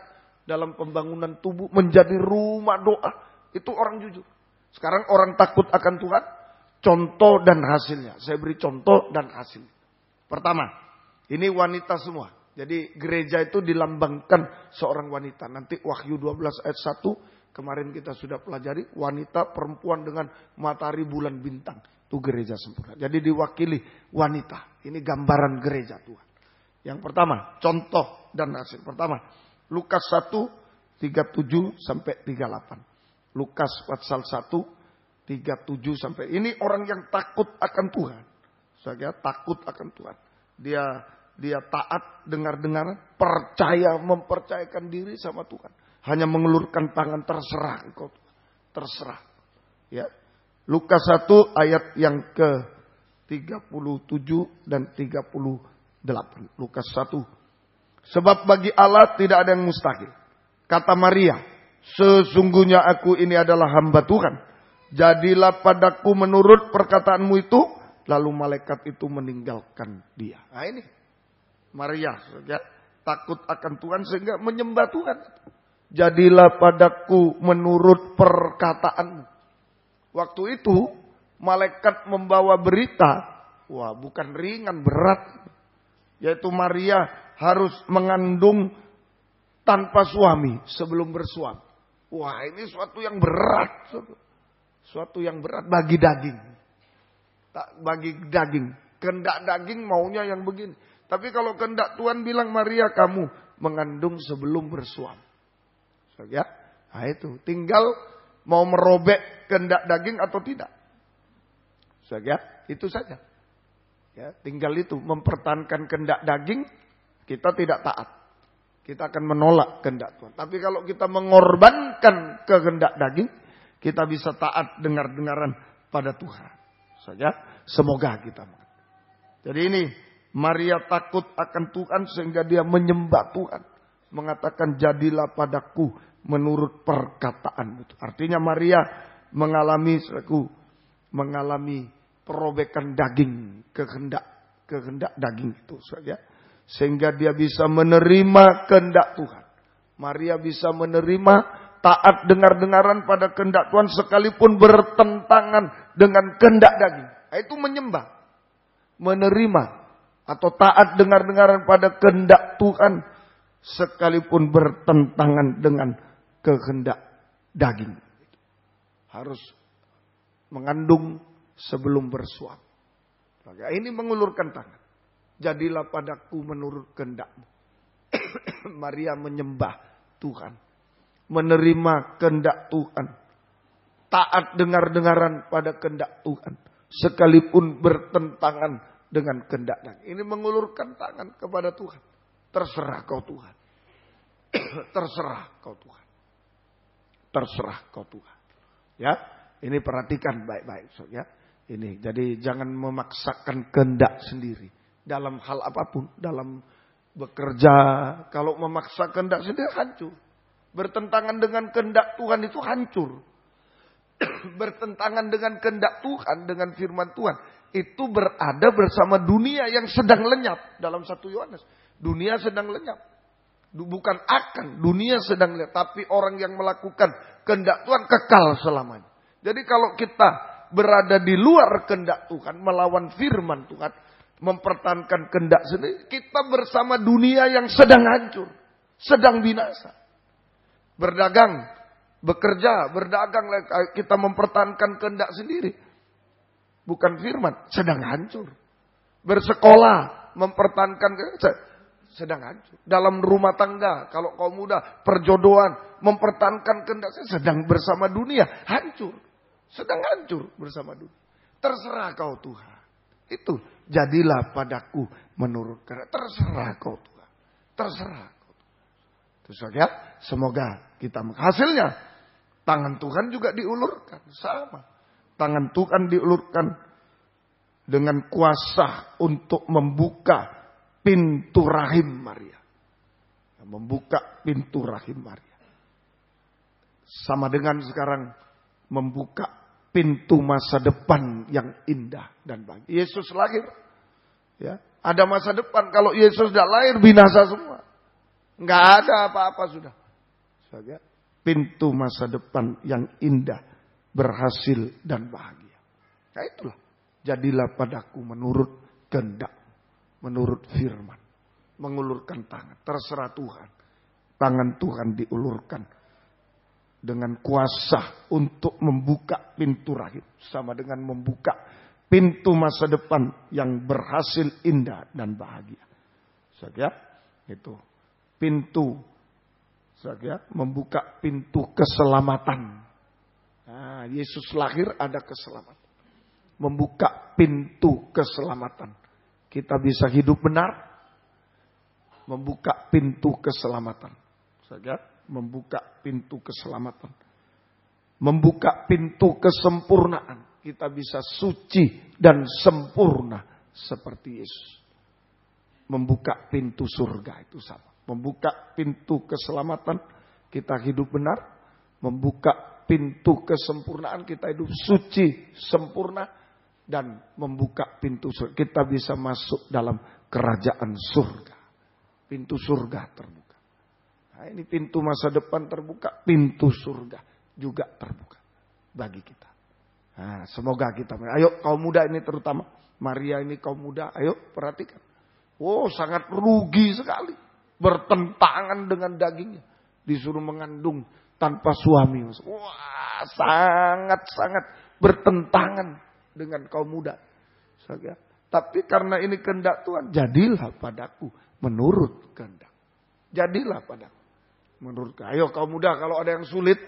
dalam pembangunan tubuh, menjadi rumah doa. Itu orang jujur. Sekarang orang takut akan Tuhan, contoh dan hasilnya. Saya beri contoh dan hasil. Pertama, ini wanita semua. Jadi gereja itu dilambangkan seorang wanita. Nanti Wahyu 12 ayat 1 kemarin kita sudah pelajari. Wanita perempuan dengan matahari bulan bintang. Itu gereja sempurna. Jadi diwakili wanita. Ini gambaran gereja Tuhan. Yang pertama contoh dan hasil. Pertama Lukas 1 37 sampai 38. Lukas pasal 1 37 sampai. Ini orang yang takut akan Tuhan. Saya takut akan Tuhan. Dia taat dengar-dengaran, percaya mempercayakan diri sama Tuhan. Hanya mengelurkan tangan, terserah engkau Tuhan. Terserah. Ya. Lukas 1 ayat yang ke 37 dan 38. Lukas 1. Sebab bagi Allah tidak ada yang mustahil. Kata Maria, sesungguhnya aku ini adalah hamba Tuhan. Jadilah padaku menurut perkataanmu itu. Lalu malaikat itu meninggalkan dia. Nah ini. Maria, ya, takut akan Tuhan sehingga menyembah Tuhan. Jadilah padaku menurut perkataanmu. Waktu itu malaikat membawa berita, wah bukan ringan, berat. Yaitu Maria harus mengandung tanpa suami sebelum bersuami. Wah ini suatu yang berat. Suatu yang berat bagi daging. Bagi daging. Kehendak daging maunya yang begini. Tapi kalau kehendak Tuhan bilang Maria kamu mengandung sebelum bersuami. Ya, nah itu tinggal mau merobek kehendak daging atau tidak. Ya, itu saja. Ya, tinggal itu mempertahankan kehendak daging kita tidak taat. Kita akan menolak kehendak Tuhan. Tapi kalau kita mengorbankan kehendak daging, kita bisa taat dengar-dengaran pada Tuhan. Saja, semoga kita. Jadi ini Maria takut akan Tuhan sehingga dia menyembah Tuhan. Mengatakan jadilah padaku menurut perkataanmu. Artinya Maria mengalami perobekan daging, kehendak daging itu saja. Sehingga dia bisa menerima kehendak Tuhan. Maria bisa menerima taat dengar-dengaran pada kehendak Tuhan sekalipun bertentangan dengan kehendak daging. Itu menyembah, menerima atau taat dengar-dengaran pada kehendak Tuhan sekalipun bertentangan dengan kehendak daging. Harus mengandung sebelum bersuami. Maka ini mengulurkan tangan. Jadilah padaku menurut kehendakmu. Maria menyembah Tuhan. Menerima kehendak Tuhan. Taat dengar-dengaran pada kehendak Tuhan. Sekalipun bertentangan dengan kehendak daging. Ini mengulurkan tangan kepada Tuhan. Terserah kau Tuhan. Terserah kau Tuhan. Terserah kau Tuhan. Ya, ini perhatikan baik-baik, ya. Ini, jadi jangan memaksakan kehendak sendiri dalam hal apapun, dalam bekerja. Kalau memaksa kehendak sendiri hancur. Bertentangan dengan kehendak Tuhan itu hancur. Bertentangan dengan kehendak Tuhan, dengan firman Tuhan, itu berada bersama dunia yang sedang lenyap. Dalam 1 Yohanes, dunia sedang lenyap. Bukan akan, dunia sedang lenyap. Tapi orang yang melakukan kehendak Tuhan kekal selamanya. Jadi kalau kita berada di luar kehendak Tuhan, melawan firman Tuhan, mempertahankan kehendak sendiri, kita bersama dunia yang sedang hancur, sedang binasa. Berdagang, bekerja, berdagang, kita mempertahankan kehendak sendiri. Bukan firman, sedang hancur. Bersekolah, mempertahankan kehendak, sedang hancur. Dalam rumah tangga, kalau kaum muda, perjodohan, mempertahankan kehendak, sedang bersama dunia, hancur. Sedang hancur bersama dunia. Terserah kau Tuhan. Itu, jadilah padaku menurut kehendak. Terserah kau Tuhan. Terserah kau Tuhan. Terus saja, semoga kita hasilnya. Tangan Tuhan juga diulurkan. Sama. Tangan Tuhan diulurkan dengan kuasa untuk membuka pintu rahim Maria. Membuka pintu rahim Maria. Sama dengan sekarang membuka pintu masa depan yang indah dan bahagia. Yesus lahir. Ya, ada masa depan. Kalau Yesus tidak lahir, binasa semua. Enggak ada apa-apa sudah. Saja pintu masa depan yang indah, berhasil dan bahagia. Nah itulah. Jadilah padaku menurut kehendak, menurut firman. Mengulurkan tangan. Terserah Tuhan. Tangan Tuhan diulurkan dengan kuasa untuk membuka pintu rahim. Sama dengan membuka pintu masa depan yang berhasil, indah dan bahagia. Saja itu pintu. Saja membuka pintu keselamatan. Nah, Yesus lahir ada keselamatan. Membuka pintu keselamatan. Kita bisa hidup benar. Membuka pintu keselamatan. Saja membuka pintu keselamatan. Membuka pintu kesempurnaan. Kita bisa suci dan sempurna seperti Yesus. Membuka pintu surga itu sama. Membuka pintu keselamatan, kita hidup benar. Membuka pintu kesempurnaan, kita hidup suci, sempurna. Dan membuka pintu surga, kita bisa masuk dalam kerajaan surga. Pintu surga terbuka. Nah, ini pintu masa depan terbuka, pintu surga juga terbuka bagi kita. Nah, semoga kita, ayo kaum muda ini terutama, Maria ini kaum muda, ayo perhatikan. Oh, sangat rugi sekali. Bertentangan dengan dagingnya. Disuruh mengandung tanpa suami. Wah, sangat-sangat bertentangan dengan kaum muda. Tapi karena ini kehendak Tuhan, jadilah padaku menurut kehendak. Jadilah padaku menurut kehendak. Ayo kaum muda, kalau ada yang sulit,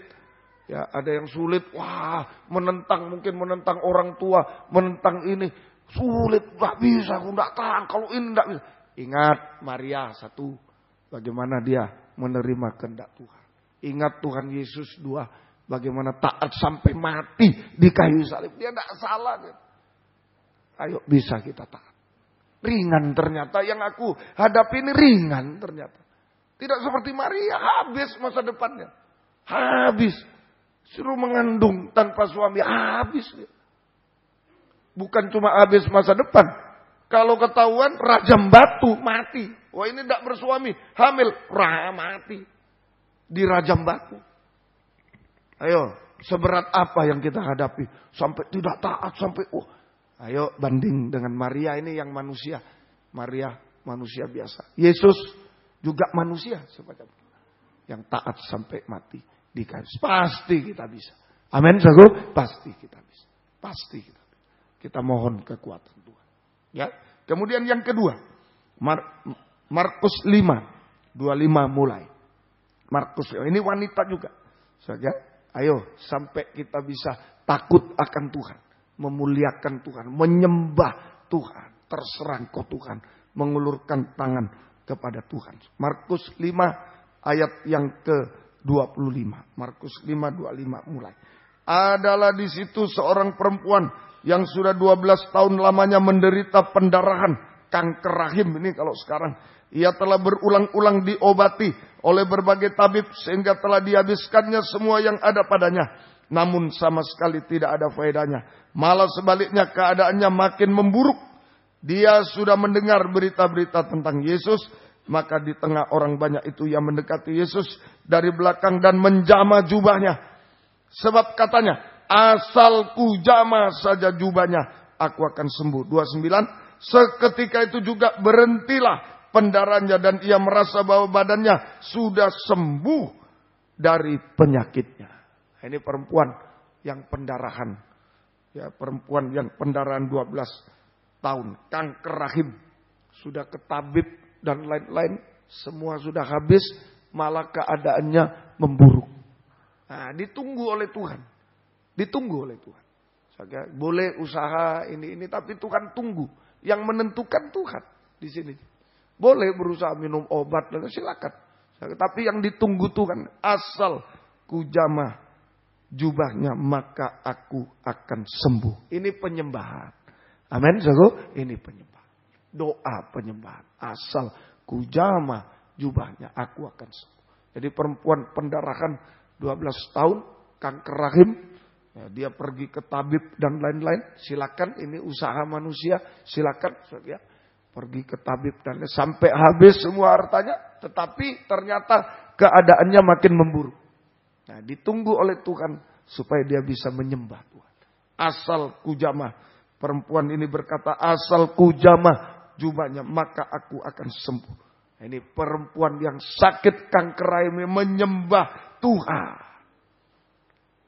ya ada yang sulit, wah menentang, mungkin menentang orang tua, menentang ini, sulit, nggak bisa, aku nggak tahan, kalau ini nggak bisa. Ingat Maria satu, bagaimana dia menerima kehendak Tuhan. Ingat Tuhan Yesus dua, bagaimana taat sampai mati di kayu salib. Dia tidak salah. Dia. Ayo bisa kita taat. Ringan ternyata yang aku hadapi ini ringan ternyata. Tidak seperti Maria, habis masa depannya. Habis. Suruh mengandung tanpa suami, habis. Bukan cuma habis masa depan. Kalau ketahuan, rajam batu, mati. Wah, ini tidak bersuami, hamil, mati. Dirajam batu. Ayo, seberat apa yang kita hadapi? Sampai tidak taat, sampai ayo banding dengan Maria ini yang manusia. Maria manusia biasa. Yesus juga manusia semacam yang taat sampai mati di kayu. Pasti kita bisa. Amin, saudara. Pasti kita bisa. Pasti kita bisa. Kita mohon kekuatan Tuhan. Ya. Kemudian yang kedua, Markus 5, 25 mulai. Markus, ini wanita juga. Saja, ayo sampai kita bisa takut akan Tuhan, memuliakan Tuhan, menyembah Tuhan, terserah Engkau Tuhan, mengulurkan tangan kepada Tuhan. Markus 5 ayat yang ke-25. Markus 5:25 mulai. Adalah di situ seorang perempuan yang sudah 12 tahun lamanya menderita pendarahan, kanker rahim. Ini kalau sekarang. Ia telah berulang-ulang diobati oleh berbagai tabib sehingga telah dihabiskannya semua yang ada padanya. Namun sama sekali tidak ada faedahnya. Malah sebaliknya keadaannya makin memburuk. Dia sudah mendengar berita-berita tentang Yesus. Maka di tengah orang banyak itu ia mendekati Yesus dari belakang dan menjamah jubahnya. Sebab katanya, asal ku jamah saja jubahnya, aku akan sembuh. 29, seketika itu juga berhentilah pendarahannya dan ia merasa bahwa badannya sudah sembuh dari penyakitnya. Ini perempuan yang pendarahan. Ya, perempuan yang pendarahan 12 tahun. Kanker rahim. Sudah ke tabib dan lain-lain. Semua sudah habis. Malah keadaannya memburuk. Nah, ditunggu oleh Tuhan. Ditunggu oleh Tuhan. Saya boleh usaha ini. Tapi Tuhan tunggu. Yang menentukan Tuhan di sini. Boleh berusaha minum obat, silakan. Tapi yang ditunggu Tuhan, asal ku jamah jubahnya maka aku akan sembuh. Ini penyembahan. Amin, saudara. Ini penyembahan. Doa penyembahan. Asal ku jamah jubahnya aku akan sembuh. Jadi perempuan pendarahan 12 tahun, kanker rahim. Ya, dia pergi ke tabib dan lain-lain. Silakan, ini usaha manusia. Silakan, ya. Pergi ke tabib dan sampai habis semua hartanya. Tetapi ternyata keadaannya makin memburuk. Nah, ditunggu oleh Tuhan supaya dia bisa menyembah Tuhan. Asal ku jamah. Perempuan ini berkata, asal ku jamah jubahnya maka aku akan sembuh. Nah, ini perempuan yang sakit kanker rahim menyembah Tuhan.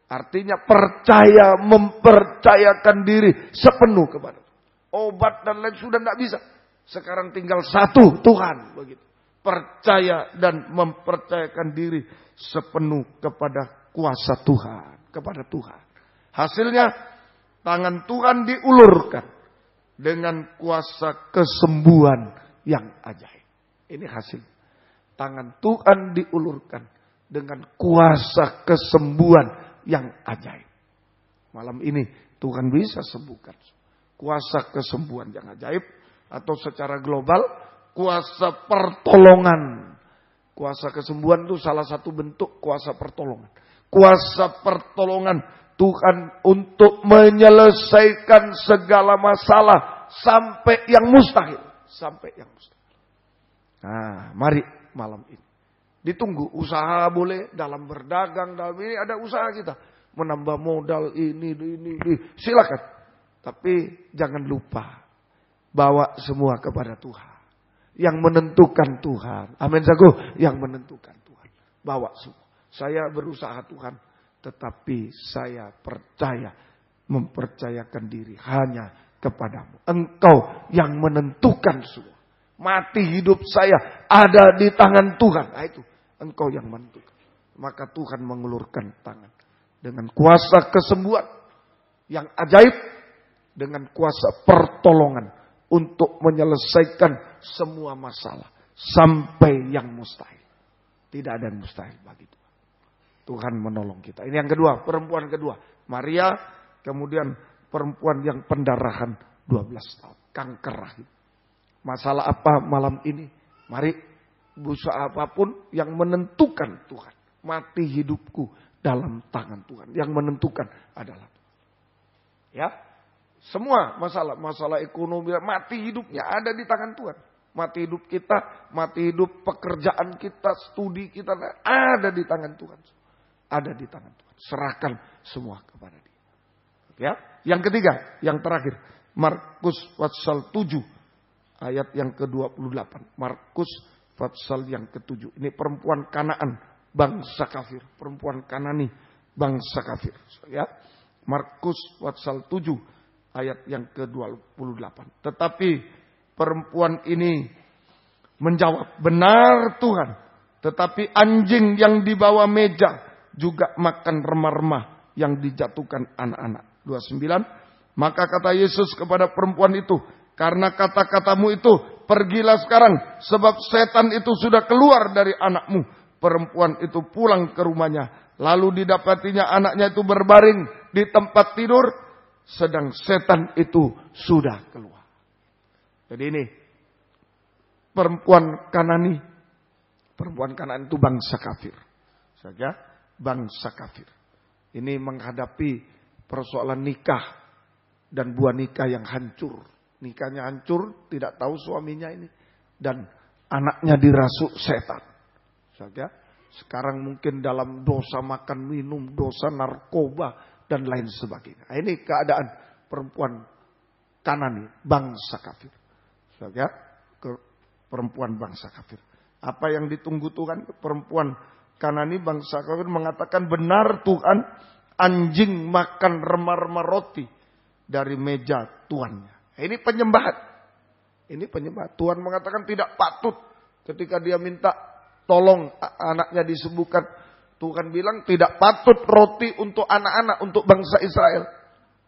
Artinya percaya, mempercayakan diri sepenuh kepada Tuhan. Obat dan lain sudah tidak bisa. Sekarang tinggal satu, Tuhan. Begitu. Percaya dan mempercayakan diri sepenuh kepada kuasa Tuhan. Kepada Tuhan. Hasilnya, tangan Tuhan diulurkan. Dengan kuasa kesembuhan yang ajaib. Ini hasil. Tangan Tuhan diulurkan. Dengan kuasa kesembuhan yang ajaib. Malam ini Tuhan bisa sembuhkan. Kuasa kesembuhan yang ajaib. Atau secara global, kuasa pertolongan. Kuasa kesembuhan itu salah satu bentuk kuasa pertolongan. Kuasa pertolongan Tuhan untuk menyelesaikan segala masalah sampai yang mustahil. Sampai yang mustahil. Nah, mari malam ini. Ditunggu usaha boleh, dalam berdagang, dalam ini ada usaha kita. Menambah modal ini. Silakan. Tapi jangan lupa. Bawa semua kepada Tuhan. Yang menentukan Tuhan. Amin, sagu. Yang menentukan Tuhan. Bawa semua. Saya berusaha Tuhan. Tetapi saya percaya. Mempercayakan diri hanya kepadamu. Engkau yang menentukan semua. Mati hidup saya ada di tangan Tuhan. Nah itu. Engkau yang menentukan. Maka Tuhan mengulurkan tangan. Dengan kuasa kesembuhan. Yang ajaib. Dengan kuasa pertolongan. Untuk menyelesaikan semua masalah. Sampai yang mustahil. Tidak ada yang mustahil bagi Tuhan. Tuhan menolong kita. Ini yang kedua. Perempuan kedua. Maria. Kemudian perempuan yang pendarahan 12 tahun. Kanker rahim. Masalah apa malam ini? Mari. Berusaha apapun yang menentukan Tuhan. Mati hidupku dalam tangan Tuhan. Yang menentukan adalah Tuhan. Ya, semua masalah ekonomi, mati hidupnya ada di tangan Tuhan. Mati hidup kita, mati hidup pekerjaan kita, studi kita, ada di tangan Tuhan. Ada di tangan Tuhan. Serahkan semua kepada Dia. Ya, yang ketiga, yang terakhir, Markus pasal 7 ayat yang ke-28. Markus pasal yang ke-7. Ini perempuan Kanaan, bangsa kafir. Perempuan Kanani, bangsa kafir. Ya, Markus pasal 7 ayat yang ke-28. Tetapi perempuan ini menjawab, benar Tuhan. Tetapi anjing yang di bawah meja juga makan remah-remah yang dijatuhkan anak-anak. 29. Maka kata Yesus kepada perempuan itu, karena kata-katamu itu, pergilah sekarang, sebab setan itu sudah keluar dari anakmu. Perempuan itu pulang ke rumahnya. Lalu didapatinya anaknya itu berbaring di tempat tidur, sedang setan itu sudah keluar. Jadi ini perempuan Kanani. Perempuan Kanani itu bangsa kafir. Saja bangsa kafir. Ini menghadapi persoalan nikah dan buah nikah yang hancur. Nikahnya hancur, tidak tahu suaminya ini. Dan anaknya dirasuk setan. Saja sekarang mungkin dalam dosa makan minum, dosa narkoba, dan lain sebagainya. Ini keadaan perempuan Kanani, bangsa kafir. Saja perempuan bangsa kafir. Apa yang ditunggu Tuhan? Perempuan Kanani bangsa kafir mengatakan, benar Tuhan, anjing makan remah-remah roti dari meja tuannya. Ini penyembahan. Ini penyembahan. Tuhan mengatakan tidak patut ketika dia minta tolong anaknya disembuhkan. Tuhan bilang tidak patut roti untuk anak-anak, untuk bangsa Israel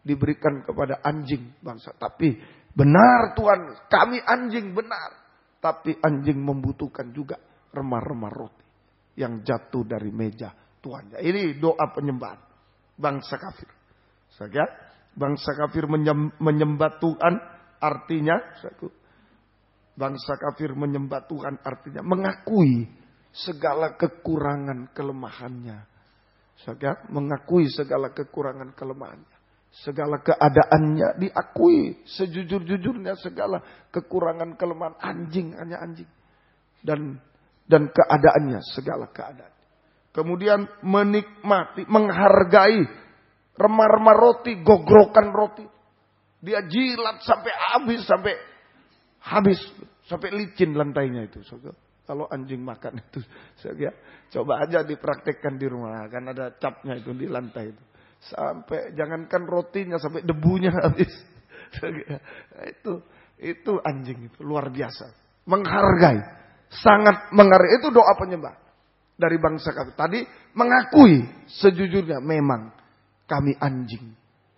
diberikan kepada anjing bangsa. Tapi benar Tuhan, kami anjing benar. Tapi anjing membutuhkan juga remah-remah roti yang jatuh dari meja tuannya. Ini doa penyembahan bangsa kafir. Saja bangsa kafir menyembah Tuhan artinya, bangsa kafir menyembah Tuhan artinya mengakui segala kekurangan kelemahannya. Saja mengakui segala kekurangan kelemahannya. Segala keadaannya diakui sejujur-jujurnya, segala kekurangan kelemahan anjing, hanya anjing. Dan keadaannya, segala keadaan. Kemudian menikmati, menghargai remah-remah roti, gogrokan roti. Dia jilat sampai habis, sampai licin lantainya itu. Kalau anjing makan itu, coba aja dipraktekkan di rumah, kan ada capnya itu di lantai itu. Sampai jangankan rotinya, sampai debunya habis. Itu anjing itu luar biasa. Menghargai, sangat menghargai. Itu doa penyembah dari bangsa kafir. Tadi mengakui sejujurnya memang kami anjing.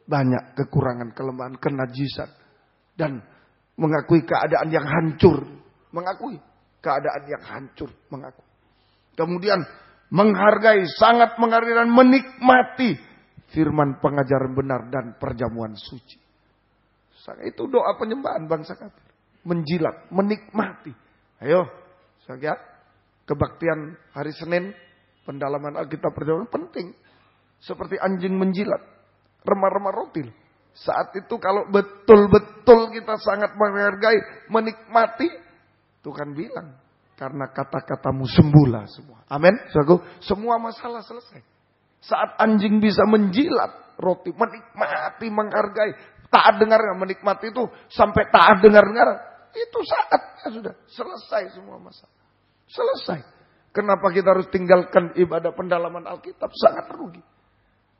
Banyak kekurangan, kelemahan, kenajisan. Dan mengakui keadaan yang hancur. Mengakui keadaan yang hancur. Mengakui. Kemudian menghargai, sangat menghargai dan menikmati firman pengajaran benar dan perjamuan suci. Itu doa penyembahan bangsa kafir. Menjilat, menikmati. Ayo, saya kebaktian hari Senin, pendalaman Alkitab perjamuan penting. Seperti anjing menjilat remah-remah roti. Saat itu kalau betul-betul kita sangat menghargai, menikmati, Tuhan bilang, karena kata-katamu sembuhlah semua. Amin. Semua masalah selesai. Saat anjing bisa menjilat roti, menikmati, menghargai, taat dengar, menikmati itu sampai taat dengar. Itu saatnya sudah selesai semua masalah. Selesai. Kenapa kita harus tinggalkan ibadah pendalaman Alkitab? Sangat rugi.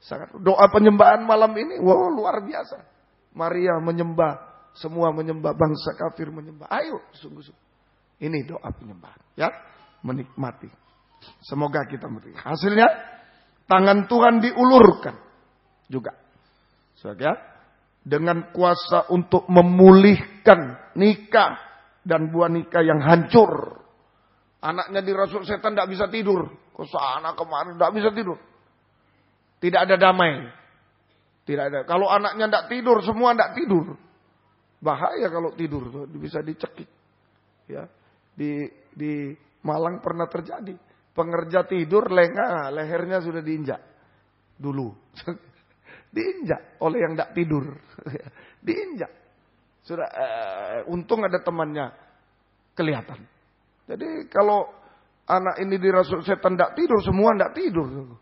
Sangat. Doa penyembahan malam ini, wow, luar biasa. Maria menyembah, semua menyembah, bangsa kafir menyembah. Ayo, sungguh-sungguh. Ini doa penyembahan, ya, menikmati. Semoga kita mengerti. Hasilnya, tangan Tuhan diulurkan juga. Saudara, dengan kuasa untuk memulihkan nikah dan buah nikah yang hancur. Anaknya dirasuk setan, tidak bisa tidur. Kesana kemarin, tidak bisa tidur. Tidak ada damai. Tidak ada. Kalau anaknya tidak tidur, semua tidak tidur. Bahaya kalau tidur, tuh, bisa dicekik. Ya, di Malang pernah terjadi. Pengerja tidur, lengah, lehernya sudah diinjak. dulu. Diinjak oleh yang tidak tidur. Diinjak. Sudah untung ada temannya kelihatan. Jadi kalau anak ini dirasuk setan tidak tidur, semua tidak tidur.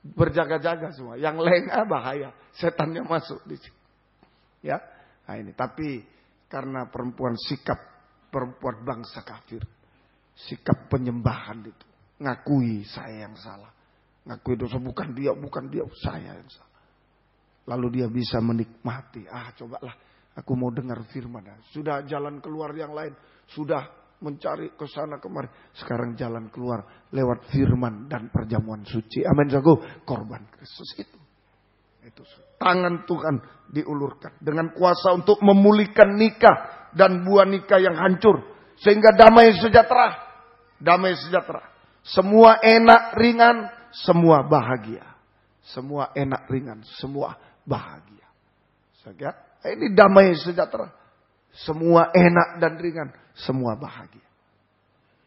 Berjaga-jaga semua. Yang lengah bahaya. Setannya masuk di situ. Ya. Nah ini. Tapi karena perempuan sikap perempuan bangsa kafir. Sikap penyembahan itu. Ngakui saya yang salah. Ngakui dosa bukan dia, saya yang salah. Lalu dia bisa menikmati. Cobalah aku mau dengar firman. Sudah jalan keluar yang lain. Sudah mencari ke sana kemari. Sekarang jalan keluar lewat firman dan perjamuan suci. Amin. Jago korban Kristus itu. Tangan Tuhan diulurkan dengan kuasa untuk memulihkan nikah dan buah nikah yang hancur. Sehingga damai sejahtera. Damai sejahtera. Semua enak ringan, semua bahagia. Semua enak ringan, semua bahagia. Ini damai sejahtera. Semua enak dan ringan, semua bahagia.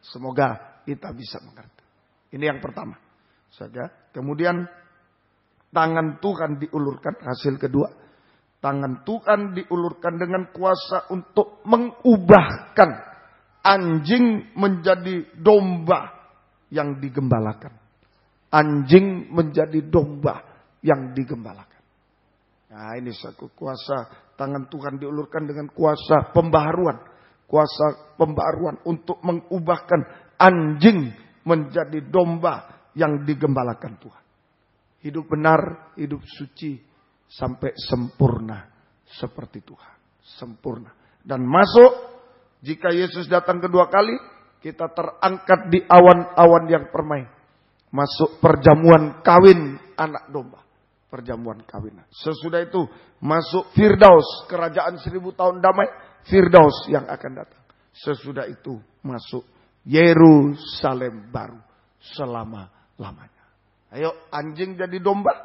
Semoga kita bisa mengerti. Ini yang pertama. Kemudian tangan Tuhan diulurkan, hasil kedua. Tangan Tuhan diulurkan dengan kuasa untuk mengubahkan anjing menjadi domba yang digembalakan. Anjing menjadi domba yang digembalakan. Nah ini satu kuasa tangan Tuhan diulurkan dengan kuasa pembaharuan. Kuasa pembaharuan untuk mengubahkan anjing menjadi domba yang digembalakan Tuhan. Hidup benar, hidup suci sampai sempurna seperti Tuhan. Sempurna. Dan masuk, jika Yesus datang kedua kali, kita terangkat di awan-awan yang permai. Masuk perjamuan kawin anak domba. Perjamuan kawinan. Sesudah itu masuk Firdaus, kerajaan 1000 tahun damai, Firdaus yang akan datang. Sesudah itu masuk Yerusalem baru selama-lamanya. Ayo anjing jadi domba,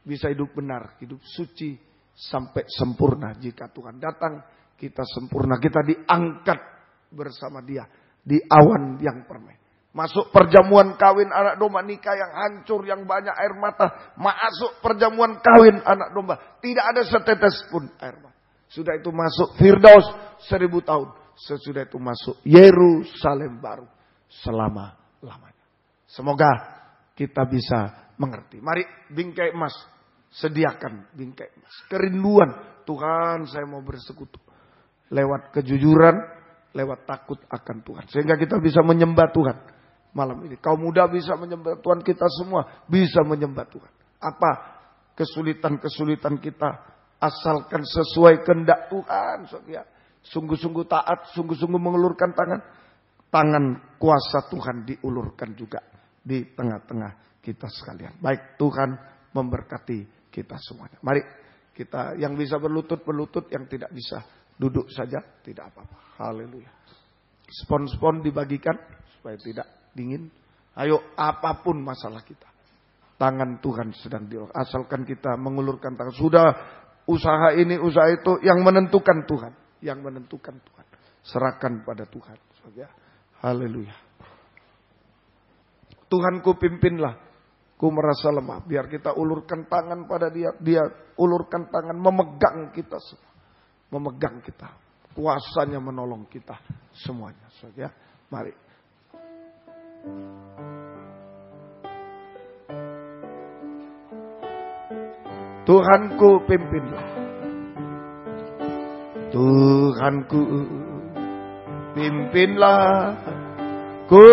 bisa hidup benar, hidup suci sampai sempurna. Jika Tuhan datang, kita sempurna, kita diangkat bersama Dia di awan yang permai. Masuk perjamuan kawin anak domba, nikah yang hancur, yang banyak air mata. Masuk perjamuan kawin anak domba. Tidak ada setetes pun air mata. Sudah itu masuk Firdaus 1000 tahun. Sesudah itu masuk Yerusalem baru selama-lamanya. Semoga kita bisa mengerti. Mari bingkai emas. Sediakan bingkai emas. Kerinduan. Tuhan saya mau bersekutu. Lewat kejujuran. Lewat takut akan Tuhan. Sehingga kita bisa menyembah Tuhan. Malam ini. Kaum muda bisa menyembah Tuhan, kita semua bisa menyembah Tuhan. Apa kesulitan-kesulitan kita, asalkan sesuai kehendak Tuhan. Sungguh-sungguh taat, sungguh-sungguh mengulurkan tangan. Tangan kuasa Tuhan diulurkan juga di tengah-tengah kita sekalian. Baik, Tuhan memberkati kita semuanya. Mari kita yang bisa berlutut, yang tidak bisa duduk saja, tidak apa-apa. Haleluya. Spon-spon dibagikan supaya tidak dingin. Ayo apapun masalah kita. Tangan Tuhan sedang diulurkan. Asalkan kita mengulurkan tangan. Sudah usaha ini, usaha itu. Yang menentukan Tuhan. Yang menentukan Tuhan. Serahkan pada Tuhan. Haleluya. Tuhanku pimpinlah. Ku merasa lemah. Biar kita ulurkan tangan pada Dia. Dia ulurkan tangan memegang kita semua. Memegang kita. Kuasanya menolong kita semuanya. Mari. Tuhanku pimpinlah. Tuhanku pimpinlah. Ku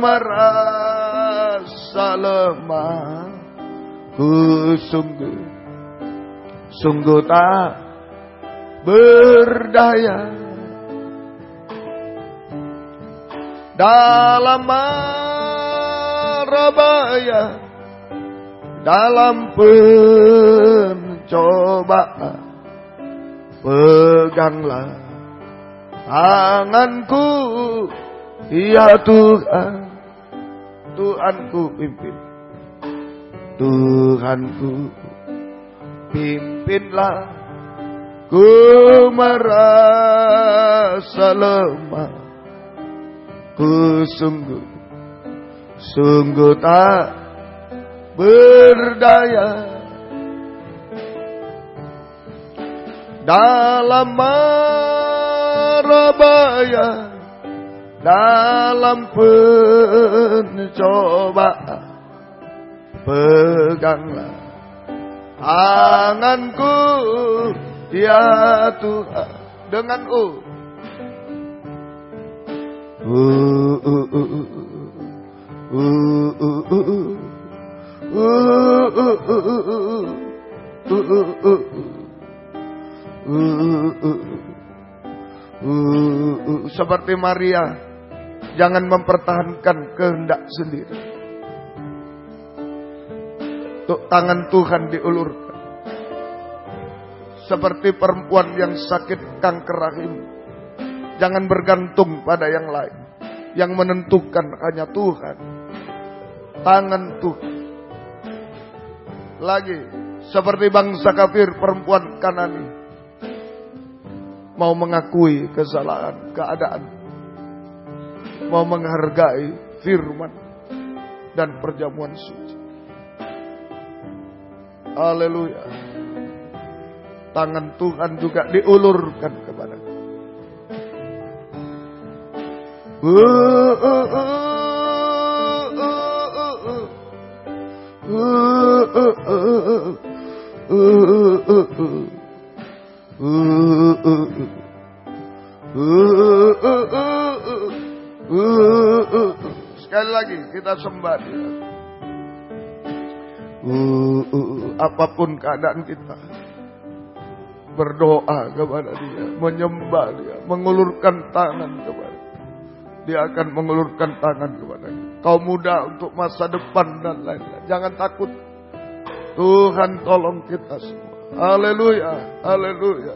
merasa lemah. Ku sungguh tak berdaya. Dalam mara bahaya, dalam pencobaan, peganglah tanganku, ya Tuhan. Tuhanku pimpin. Tuhanku pimpinlah. Ku merasa lemah. Ku sungguh tak berdaya dalam marabaya, dalam pencobaan. Peganglah tanganku ya Tuhan dengan seperti Maria, jangan mempertahankan kehendak sendiri. Tangan Tuhan diulurkan. Seperti perempuan yang sakit kanker rahim, jangan bergantung pada yang lain. Yang menentukan hanya Tuhan. Tangan Tuhan. Lagi, seperti bangsa kafir, perempuan Kanani mau mengakui kesalahan keadaan, mau menghargai firman dan perjamuan suci. Haleluya. Tangan Tuhan juga diulurkan kepada kita. Sekali lagi kita sembah Dia. Apapun keadaan kita, berdoa kepada Dia, menyembah Dia, mengulurkan tangan kepada Dia. Dia akan mengulurkan tangan kepada kita. Kau muda untuk masa depan dan lain-lain, jangan takut. Tuhan tolong kita semua. Haleluya, haleluya.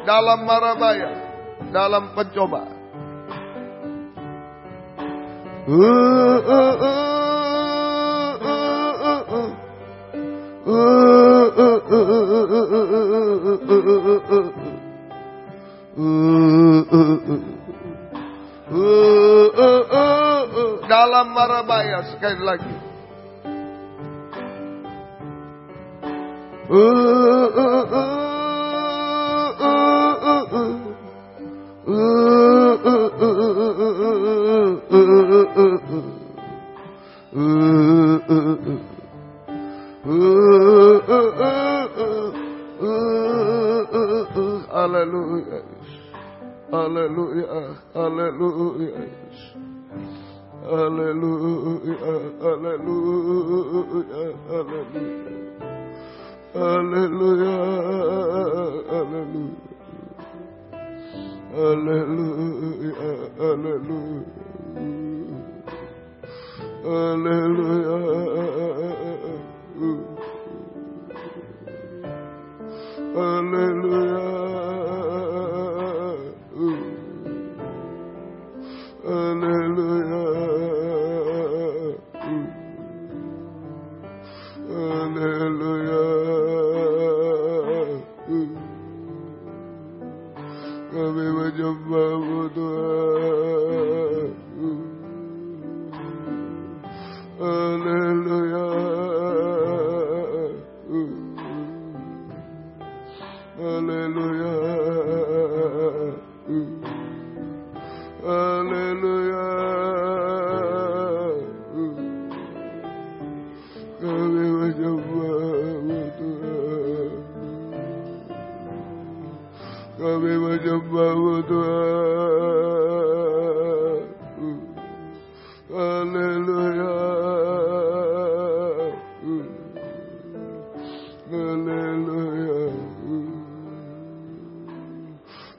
Dalam marabaya, dalam pencobaan. Dalam marabaya, sekali lagi. Haleluya, haleluya, haleluya, haleluya, haleluya, haleluya, haleluya, haleluya, haleluya, haleluya, haleluya. Kami menyembah-Mu Tuhan. Haleluya. Haleluya. Haleluya. Kami menyembah-Mu Tuhan. Kami menyembah-Mu Tuhan. Haleluya. Haleluya.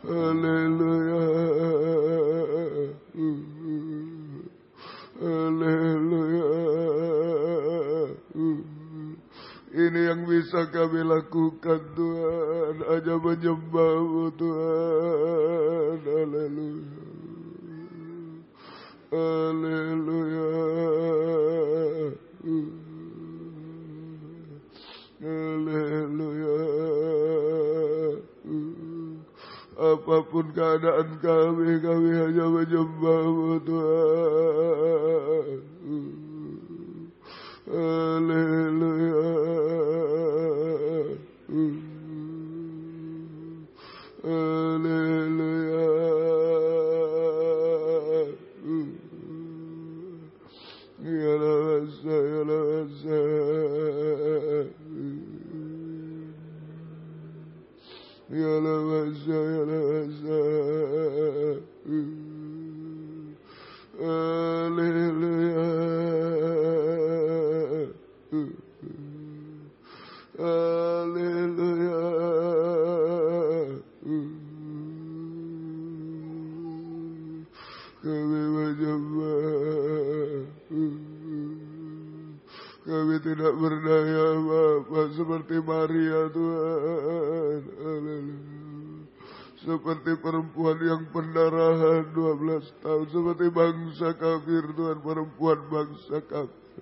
Haleluya. Haleluya. Ini yang bisa kami lakukan Tuhan, hanya menyembah-Mu Tuhan. Haleluya. Haleluya. Haleluya. Apapun keadaan kami hanya menyembah-Mu Tuhan. Haleluya. Haleluya. Ya Rabbi, ya Rabbi. Ya Rabbi, ya Rabbi. Haleluya. Haleluya. Kami menyembah. Kami tidak berdaya apa-apa seperti Maria Tuhan. Haleluya. Seperti perempuan yang pendarahan 12 tahun. Seperti bangsa kafir Tuhan. Perempuan bangsa kafir.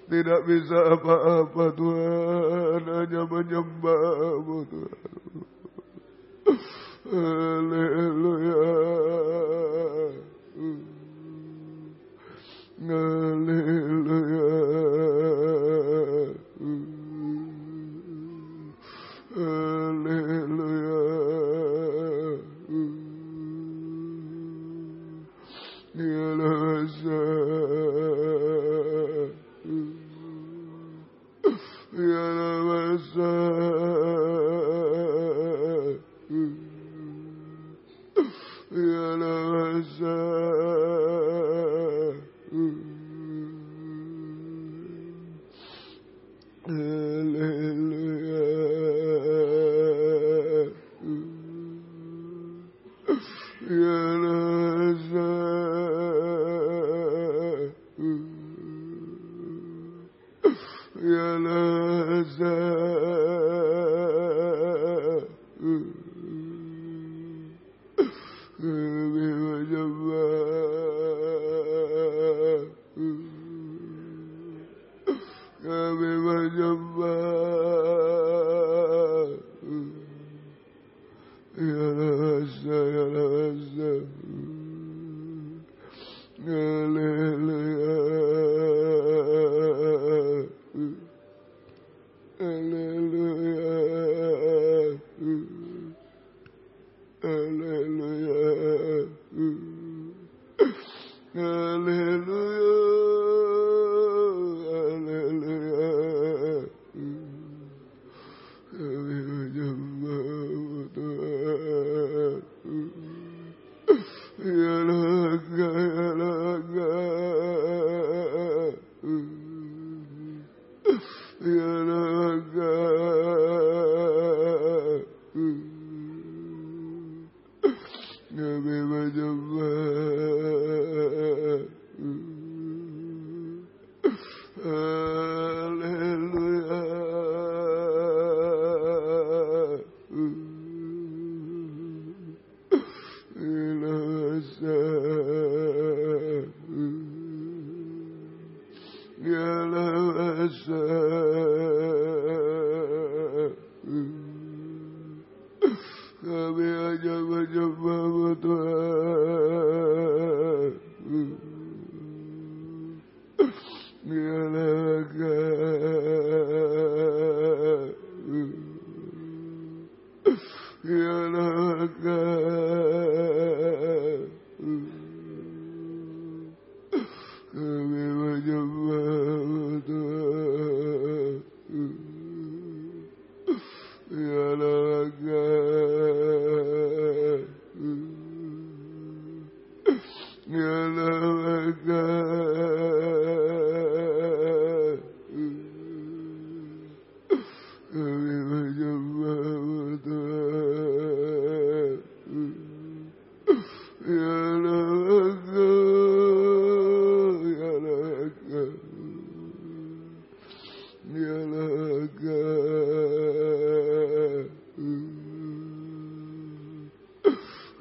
Tidak bisa apa-apa Tuhan. Hanya menyembah-Mu Tuhan. Haleluya. Haleluya. Haleluya. Ya Rabbi. Ya Rabbi. Ya Rabbi. Haleluya. Ya Rabbi. Ya Rabbi. Kami menyembah. Kami menyembah. Ya Rabbi, ya Rabbi. Haleluya. Haleluya. Haleluya. Haleluya. Haleluya. Kami menyembah-Mu Tuhan. Ya Raga, ya Raga. Ya Raga. Kami menyembah. Haleluya. Ya Rabbi. Kami hanya menyembah-Mu Tuhan. Ya Raga. Ya Raga. Kami menyembah-Mu Tuhan. Ya Raga. Ya Raga. Kami menyembah-Mu Tuhan. Ya Raga. Ya Raga. Ya Raga.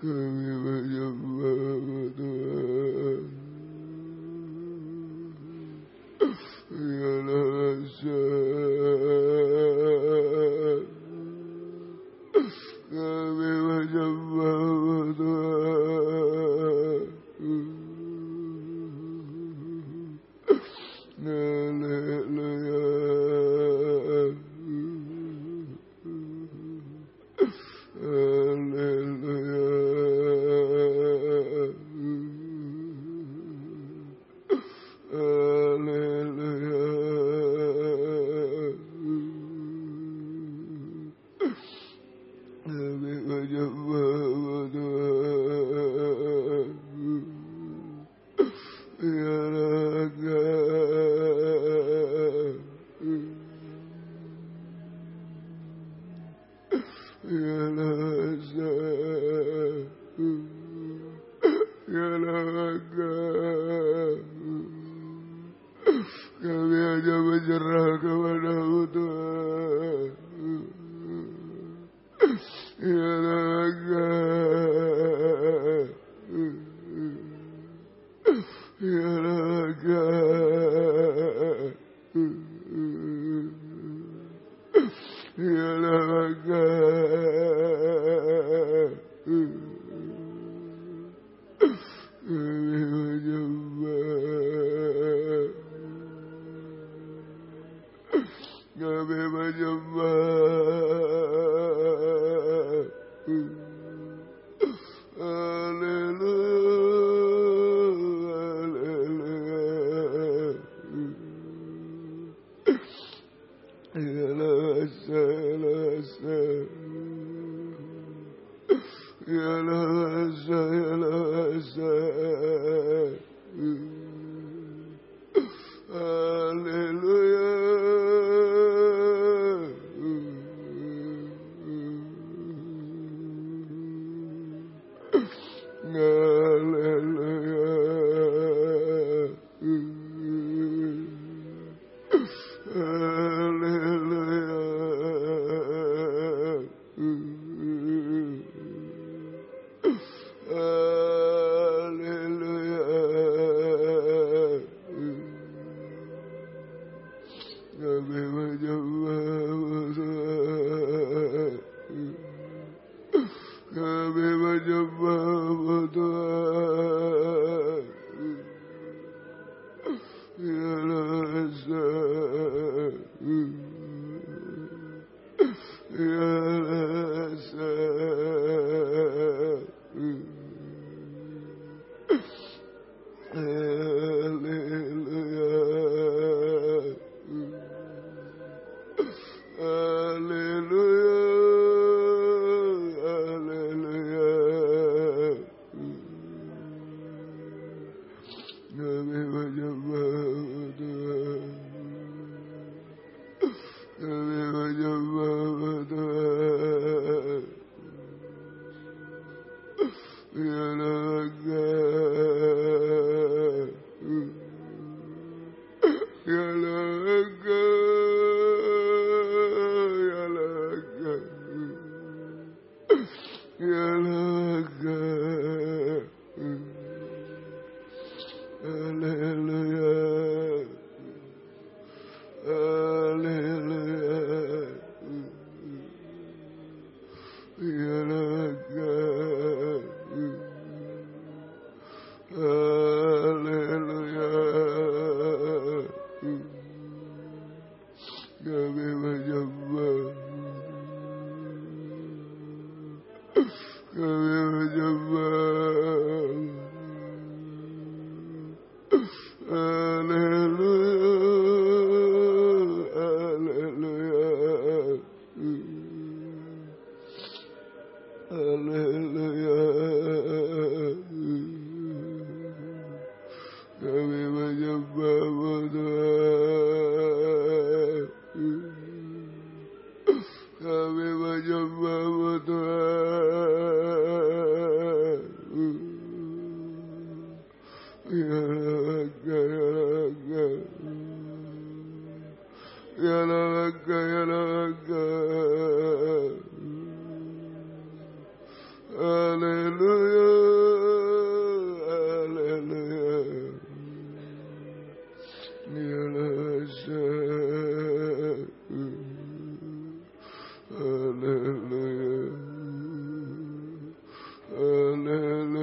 Kami menyembah-Mu Tuhan. Ya Raga. Kami hanya menyerah kepada-Mu Tuhan. Ya Raga, ya Raga, ya Raga, kami menyembah, kami menyembah.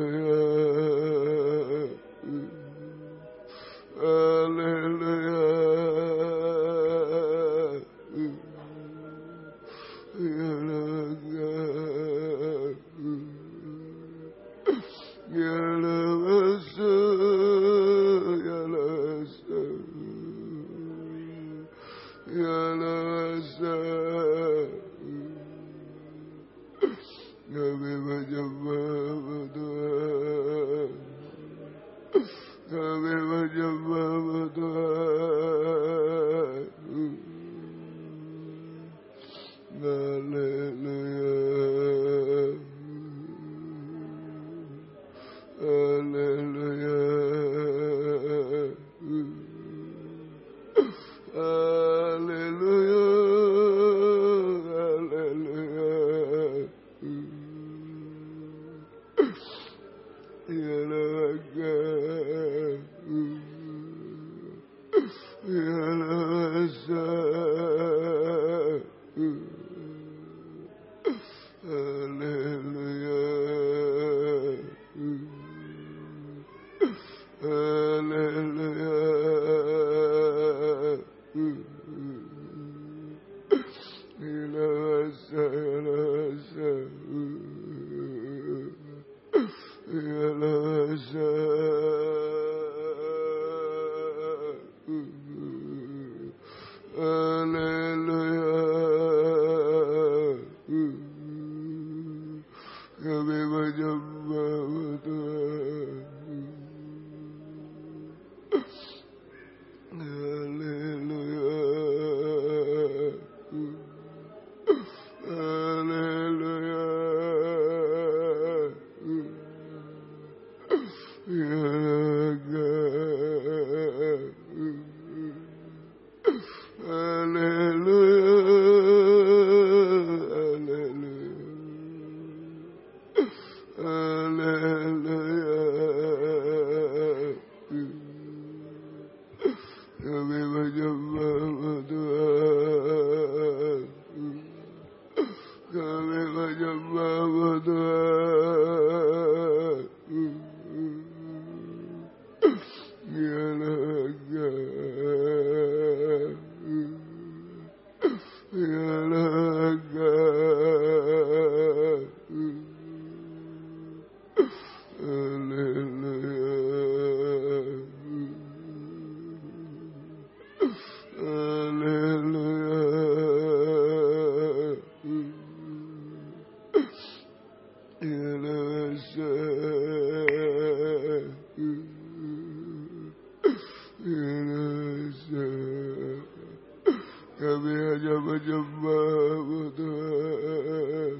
Kami hanya menyembah Tuhan,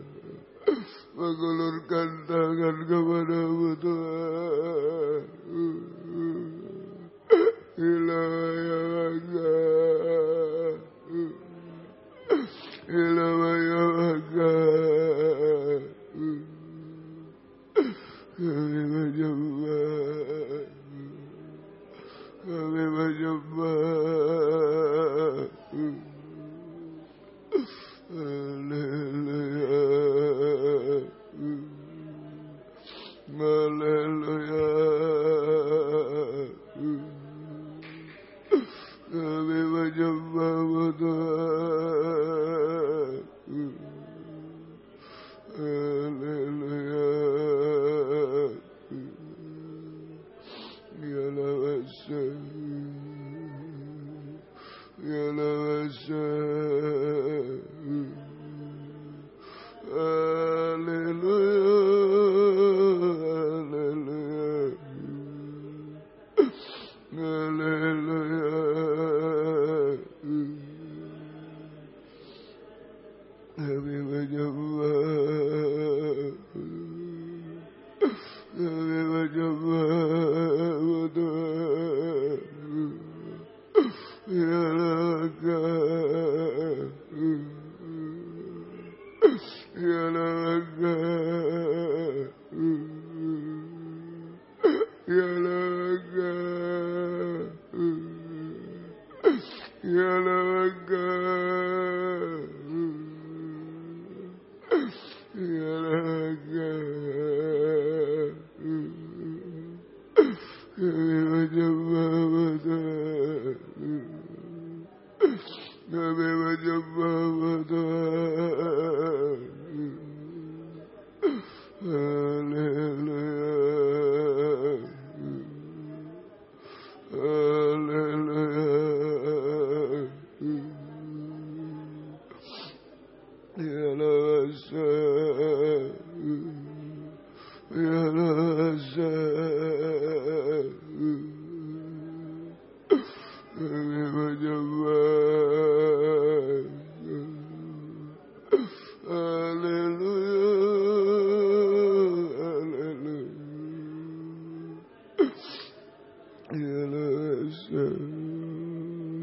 mengulurkan tangan kepada-Mu Tuhan. Kami menyembah. Haleluya. Kami menyembah-Mu Tuhan. Haleluya.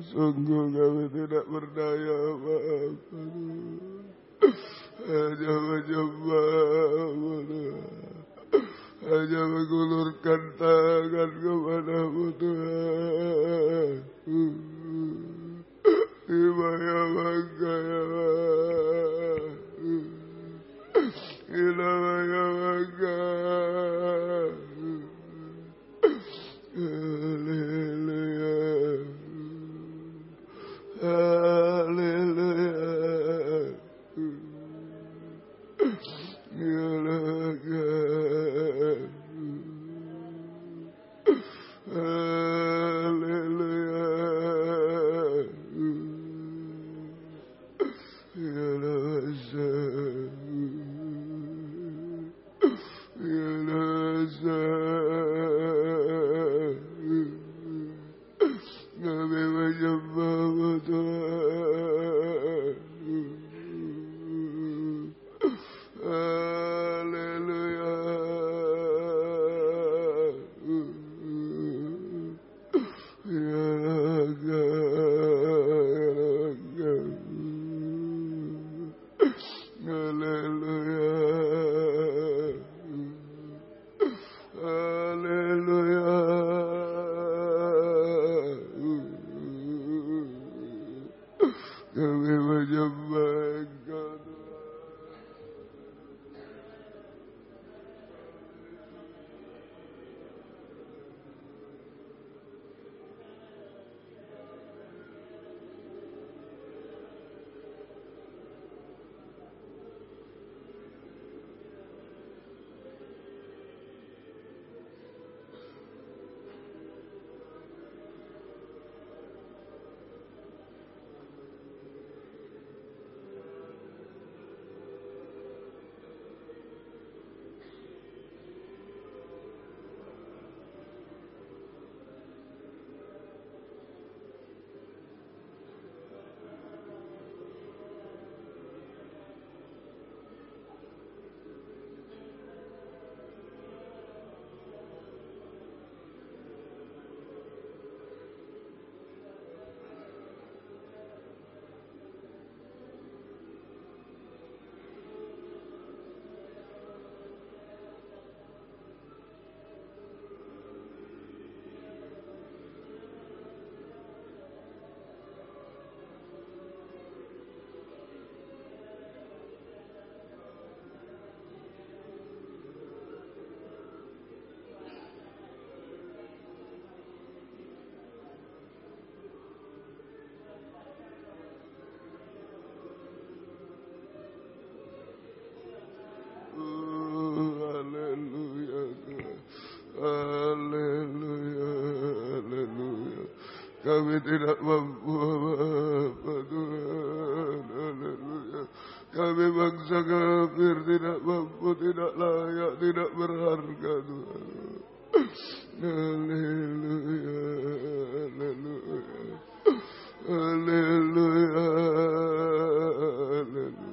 Sungguh kami tidak berdaya apa-apa, hanya menyembah-Mu Tuhan, hanya mengulurkan tangan kepada-Mu Tuhan. Ibaya Magaya, Ilaya Magaya. Haleluya. Haleluya. Kami tidak mampu apa-apa Tuhan. Haleluya. Kami bangsa kafir tidak mampu, tidak layak, tidak berharga Tuhan. Haleluya. Haleluya. Haleluya. Haleluya.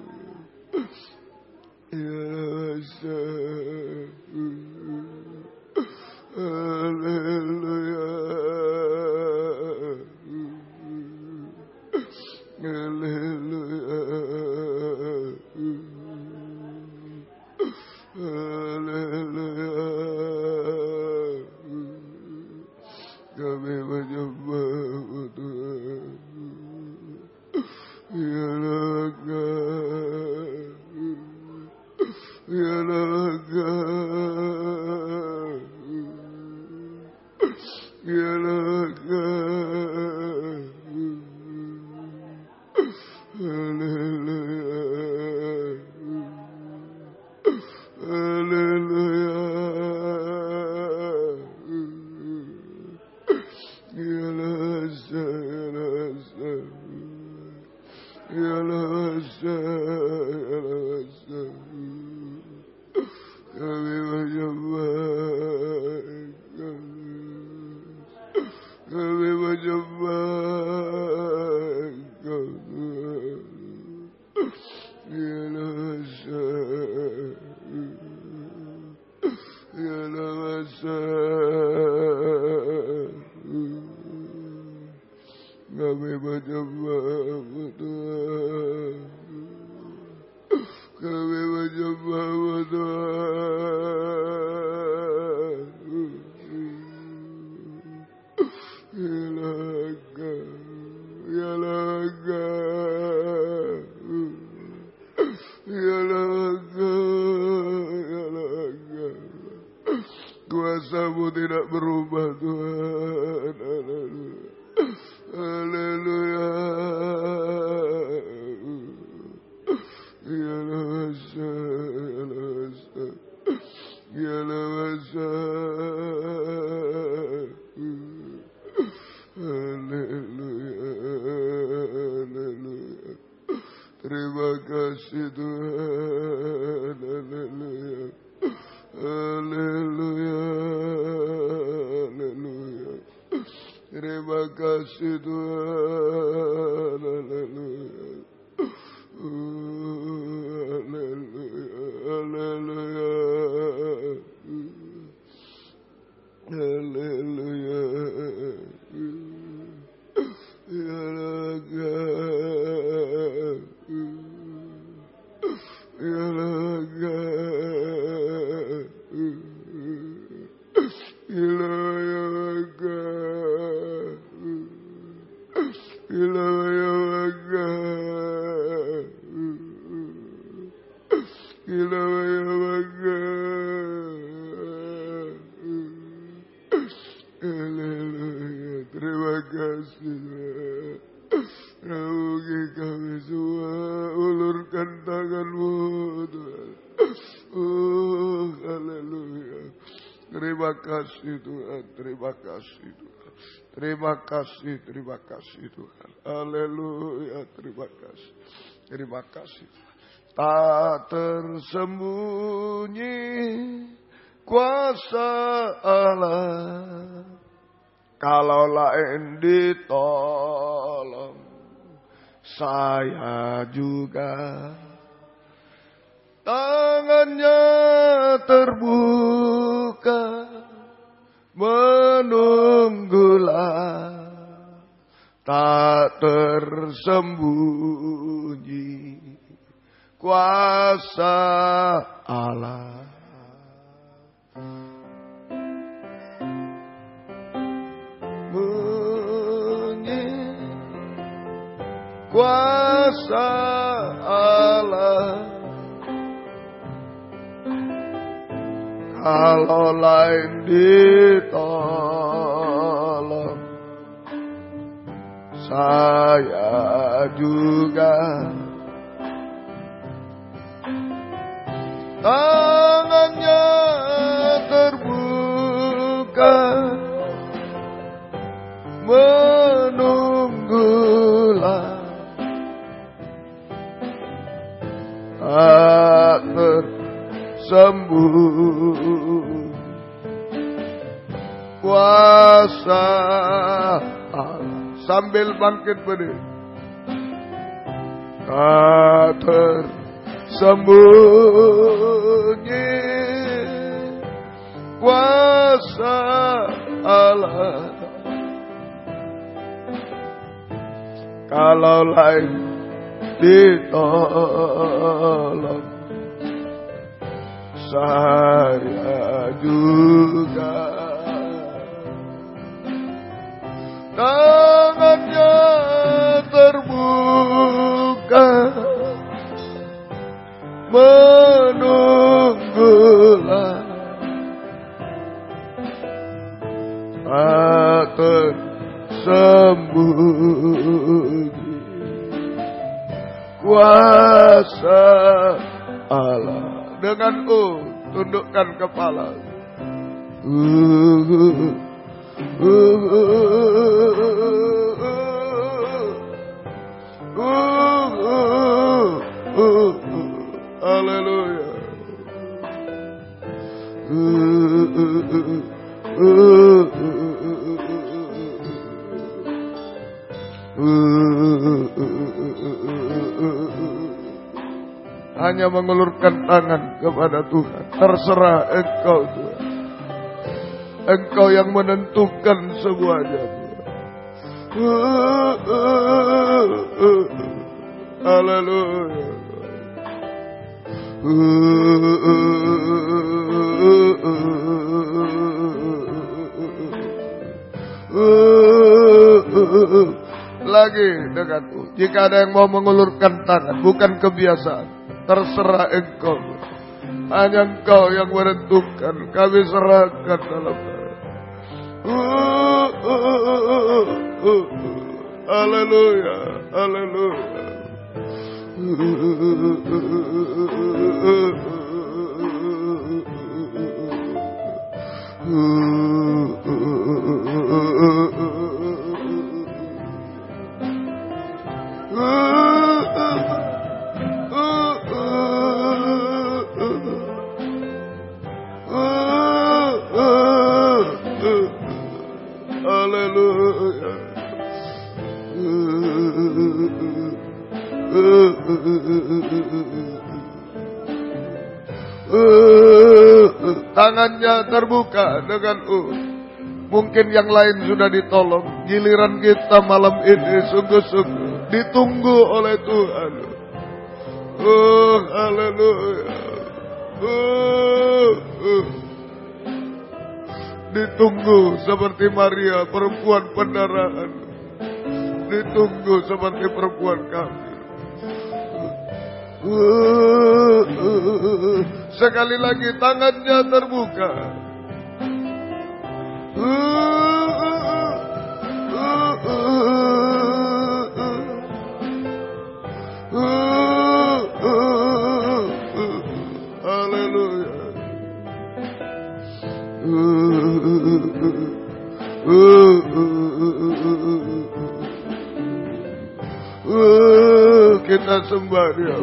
Ya Syah. Haleluya. Haleluya. Haleluya. Kami menyembah Tuhan. Ya Naga. Ya Naga. Ya Naga. Haleluya. Haleluya. Ya Nasa. Ya Nasa. Ya Nasa. Ya Nasa. Kami menyembah. Kami menyembah Engkau Tuhan. Ya Nasa. Ya Nasa. Kami menyembah Tuhan. Kami menyembah Tuhan. Ya Naga. Ya Naga. Ya Naga. Ya Naga. Kuasa-Mu tidak berubah Tuhan. Haleluya. Haleluya. Ya Nasa. Ya Nasa. Ya Nasa. Haleluya. Haleluya. Terima kasih kasih Tuhan. Haleluya. Haleluya. Haleluya. Terima kasih Tuhan. Haleluya. Haleluya. Haleluya. Haleluya. Terima kasih. Raungi kami semua, ulurkan tangan-Mu Tuhan. Oh, haleluya. Terima kasih Tuhan, terima kasih Tuhan. Terima kasih Tuhan. Haleluya, terima kasih. Terima kasih. Tak tersembunyi kuasa Allah, kalau lain ditolong, saya juga. Tangannya terbuka, menunggulah, tak tersembunyi kuasa Allah. Kuasa Allah, kalau lain ditolong, saya juga. Tangannya terbuka, menunggulah, tak tersembunyi kuasa Allah. Sambil bangkit berdiri, tak tersembunyi kuasa Allah, kalau lain ditolong, saya juga. Tangannya terbuka, menunggulah, tak tersembunyi kuasa Allah. Dengan tundukkan kepala. Haleluya. Hanya mengulurkan tangan kepada Tuhan. Terserah Engkau Tuhan. Engkau yang menentukan semuanya Tuhan. Haleluya. Lagi denganku. Jika ada yang mau mengulurkan tangan, bukan kebiasaan. Terserah Engkau. Hanya Engkau yang menentukan. Kami serahkan dalam tangan. Haleluya. Haleluya. Tangannya terbuka dengan mungkin yang lain sudah ditolong. Giliran kita malam ini sungguh-sungguh ditunggu oleh Tuhan. Haleluya. Ditunggu seperti Maria perempuan pendarahan. Ditunggu seperti perempuan kafir. Sekali lagi tangannya terbuka. Haleluya. Kita sembah Dia.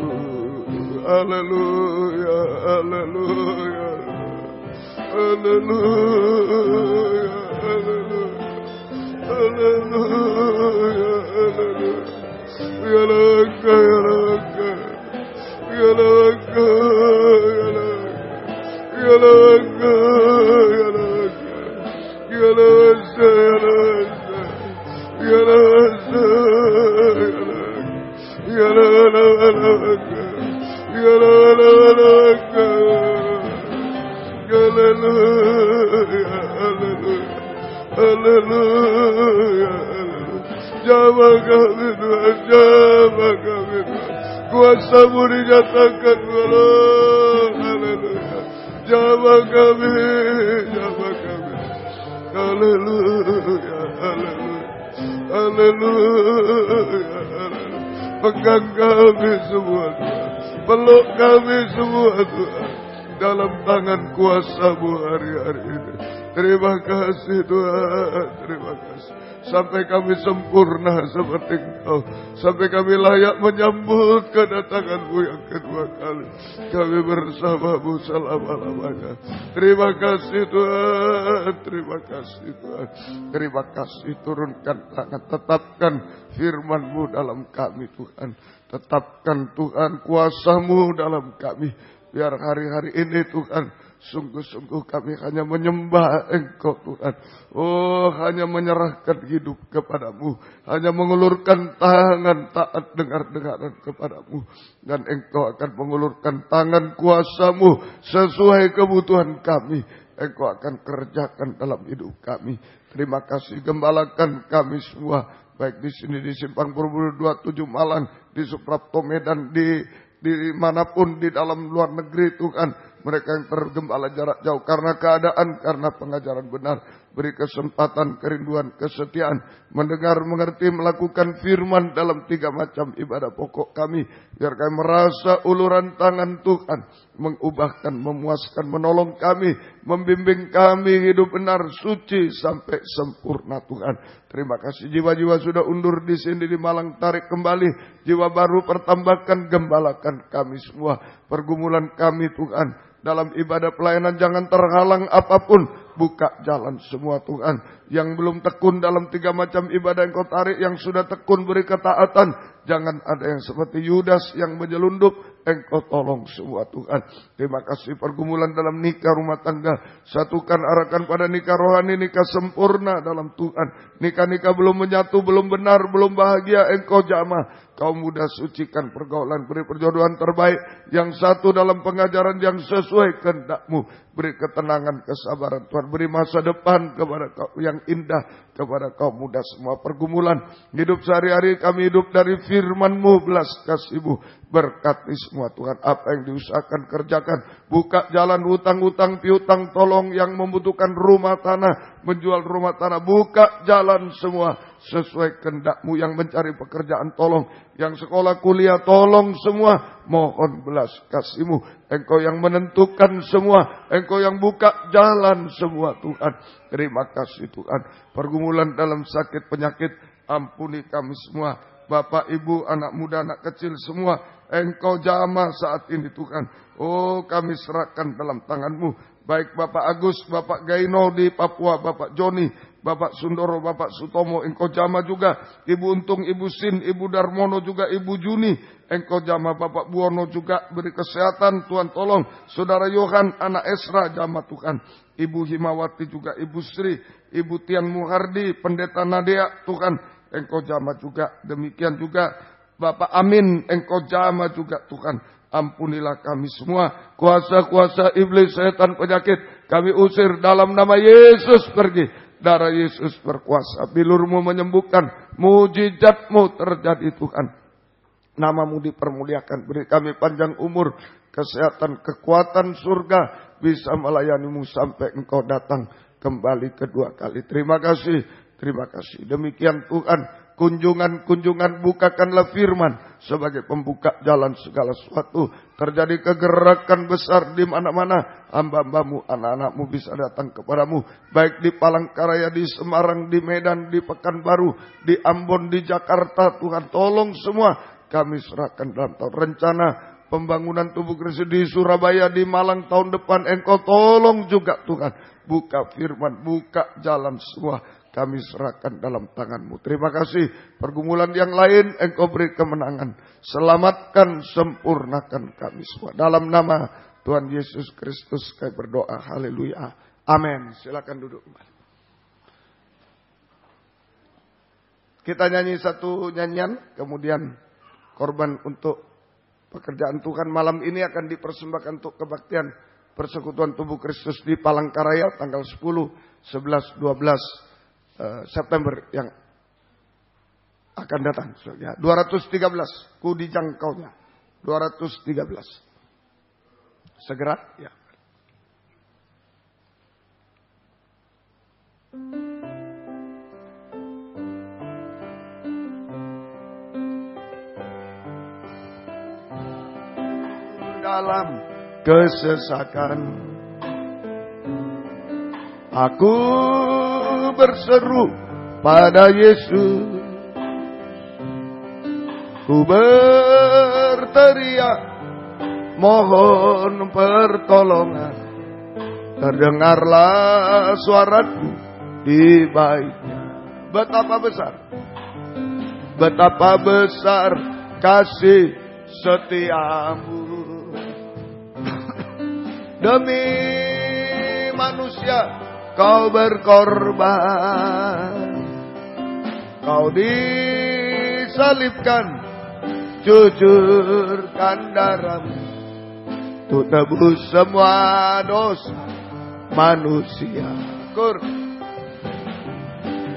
Haleluya, haleluya, haleluya, haleluya, haleluya. Ya Laka, ya Laka, ya Laka, ya Laka, ya Laka, ya Laka, ya Laka, ya Laka. Haleluya. Jamah kami Tuhan, jamah kami Tuhan. Kuasa-Mu dinyatakan Tuhan. Haleluya. Jamah kami, jamah kami. Haleluya, haleluya, haleluya. Pegang kami semua Tuhan. Peluk kami semua Tuhan. Dalam tangan kuasa-Mu hari-hari ini. Terima kasih Tuhan. Terima kasih. Sampai kami sempurna seperti Engkau. Sampai kami layak menyambut kedatangan-Mu yang kedua kali. Kami bersama-Mu selama-lamanya. Terima kasih Tuhan. Terima kasih Tuhan. Terima kasih. Turunkan tangan. Tetapkan firman-Mu dalam kami Tuhan. Tetapkan Tuhan kuasa-Mu dalam kami. Biar hari-hari ini Tuhan, sungguh-sungguh kami hanya menyembah Engkau Tuhan. Oh, hanya menyerahkan hidup kepadamu. Hanya mengulurkan tangan taat dengar-dengaran kepadamu. Dan Engkau akan mengulurkan tangan kuasa-Mu sesuai kebutuhan kami. Engkau akan kerjakan dalam hidup kami. Terima kasih, gembalakan kami semua. Baik di sini di Simpang Borobudur 27 Malang, di Suprapto Medan, di manapun di dalam luar negeri Tuhan. Mereka yang tergembala jarak jauh karena keadaan, karena pengajaran benar. Beri kesempatan, kerinduan, kesetiaan. Mendengar, mengerti, melakukan firman dalam 3 macam ibadah pokok kami. Biar kami merasa uluran tangan Tuhan. Mengubahkan, memuaskan, menolong kami. Membimbing kami hidup benar, suci sampai sempurna Tuhan. Terima kasih jiwa-jiwa sudah undur di sini di Malang. Tarik kembali. Jiwa baru pertambahkan, gembalakan kami semua. Pergumulan kami Tuhan. Dalam ibadah pelayanan jangan terhalang apapun. Buka jalan semua Tuhan. Yang belum tekun dalam 3 macam ibadah yang Kau tarik. Yang sudah tekun beri ketaatan. Jangan ada yang seperti Yudas yang menyelundup. Engkau tolong semua Tuhan. Terima kasih pergumulan dalam nikah rumah tangga. Satukan arahkan pada nikah rohani. Nikah sempurna dalam Tuhan. Nikah-nikah belum menyatu, belum benar, belum bahagia. Engkau jamah. Kau mudah sucikan pergaulan. Beri perjodohan terbaik. Yang satu dalam pengajaran yang sesuai kehendak-Mu. Beri ketenangan, kesabaran Tuhan. Beri masa depan kepada kau yang indah. Kepada kaum muda semua pergumulan. Hidup sehari-hari kami hidup dari firman-Mu. Belas kasih-Mu. Berkati semua Tuhan. Apa yang diusahakan kerjakan. Buka jalan hutang-hutang, piutang, tolong yang membutuhkan rumah tanah. Menjual rumah tanah. Buka jalan semua. Sesuai kehendak-Mu yang mencari pekerjaan tolong. Yang sekolah kuliah tolong semua. Mohon belas kasih-Mu. Engkau yang menentukan semua. Engkau yang buka jalan semua Tuhan. Terima kasih Tuhan. Pergumulan dalam sakit penyakit. Ampuni kami semua. Bapak, ibu, anak muda, anak kecil semua. Engkau jamah saat ini Tuhan. Oh, kami serahkan dalam tangan-Mu. Baik Bapak Agus, Bapak Gaino di Papua, Bapak Joni, Bapak Sundoro, Bapak Sutomo, Engkau jamah juga. Ibu Untung, Ibu Sin, Ibu Darmono juga, Ibu Juni. Engkau jamah. Bapak Buwono juga beri kesehatan, Tuhan tolong. Saudara Yohan, anak Esra, jamah Tuhan. Ibu Himawati juga, Ibu Sri, Ibu Tian Muhardi, Pendeta Nadea, Tuhan Engkau jamah juga. Demikian juga Bapak Amin, Engkau jamah juga Tuhan. Ampunilah kami semua. Kuasa-kuasa iblis, setan, penyakit, kami usir dalam nama Yesus pergi. Darah Yesus berkuasa. Bilur-Mu menyembuhkan. Mujizat-Mu terjadi Tuhan. Nama-Mu dipermuliakan. Beri kami panjang umur, kesehatan, kekuatan surga. Bisa melayani-Mu sampai Engkau datang kembali kedua kali. Terima kasih. Terima kasih. Demikian Tuhan. Kunjungan-kunjungan, bukakanlah firman sebagai pembuka jalan segala sesuatu. Terjadi kegerakan besar di mana-mana. Hamba-Hamba-Mu, anak-anak-Mu bisa datang kepadamu. Baik di Palangkaraya, di Semarang, di Medan, di Pekanbaru, di Ambon, di Jakarta. Tuhan tolong semua. Kami serahkan dalam tahun rencana pembangunan Tubuh Kristus di Surabaya, di Malang tahun depan. Engkau tolong juga Tuhan. Buka firman, buka jalan semua. Kami serahkan dalam tangan-Mu. Terima kasih. Pergumulan yang lain Engkau beri kemenangan. Selamatkan, sempurnakan kami semua. Dalam nama Tuhan Yesus Kristus kami berdoa. Haleluya. Amin. Silakan duduk. Kita nyanyi satu nyanyian. Kemudian korban untuk pekerjaan Tuhan malam ini akan dipersembahkan untuk kebaktian Persekutuan Tubuh Kristus di Palangkaraya tanggal 10, 11, 12 September yang akan datang. Ya, 213 ku dijangkaunya. 213. Segera ya. Dalam kesesakan aku berseru pada Yesus, ku berteriak mohon pertolongan. Terdengarlah suaraku di baitnya. Betapa besar kasih setiamu. Demi manusia Kau berkorban, Kau disalibkan, cucurkan darahmu untuk tebus semua dosa manusia.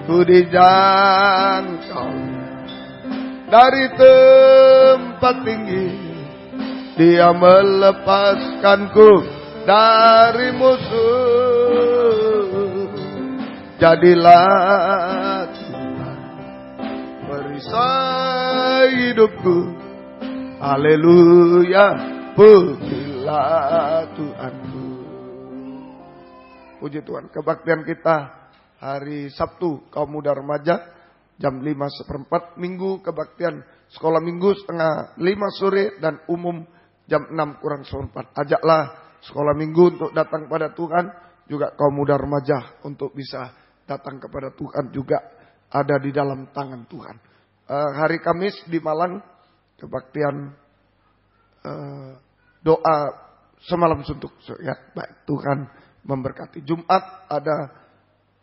Ku dijangkau dari tempat tinggi, Dia melepaskanku dari musuh. Jadilah Tuhan perisai hidupku. Haleluya, pujilah Tuhanku. Puji Tuhan. Kebaktian kita hari Sabtu kaum muda remaja jam 5:15. Minggu kebaktian sekolah minggu setengah 5 sore dan umum jam 6:45. Ajaklah sekolah minggu untuk datang pada Tuhan. Juga kaum muda remaja untuk bisa datang kepada Tuhan juga ada di dalam tangan Tuhan. Hari Kamis di Malang kebaktian doa semalam suntuk. Ya, baik, Tuhan memberkati. Jumat ada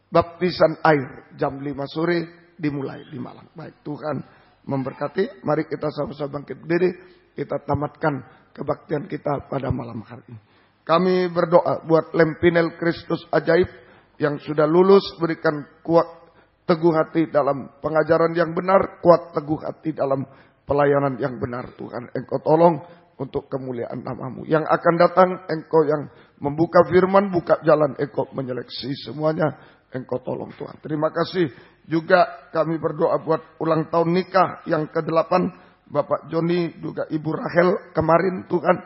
baptisan air jam 5 sore dimulai di Malang. Baik, Tuhan memberkati. Mari kita sama-sama bangkit berdiri. Kita tamatkan kebaktian kita pada malam hari ini. Kami berdoa buat Lempinel Kristus Ajaib yang sudah lulus, berikan kuat teguh hati dalam pengajaran yang benar, kuat teguh hati dalam pelayanan yang benar. Tuhan, Engkau tolong untuk kemuliaan nama-Mu. Yang akan datang, Engkau yang membuka firman, buka jalan, Engkau menyeleksi semuanya, Engkau tolong Tuhan. Terima kasih. Juga kami berdoa buat ulang tahun nikah yang ke-8, Bapak Joni, juga Ibu Rahel kemarin, Tuhan.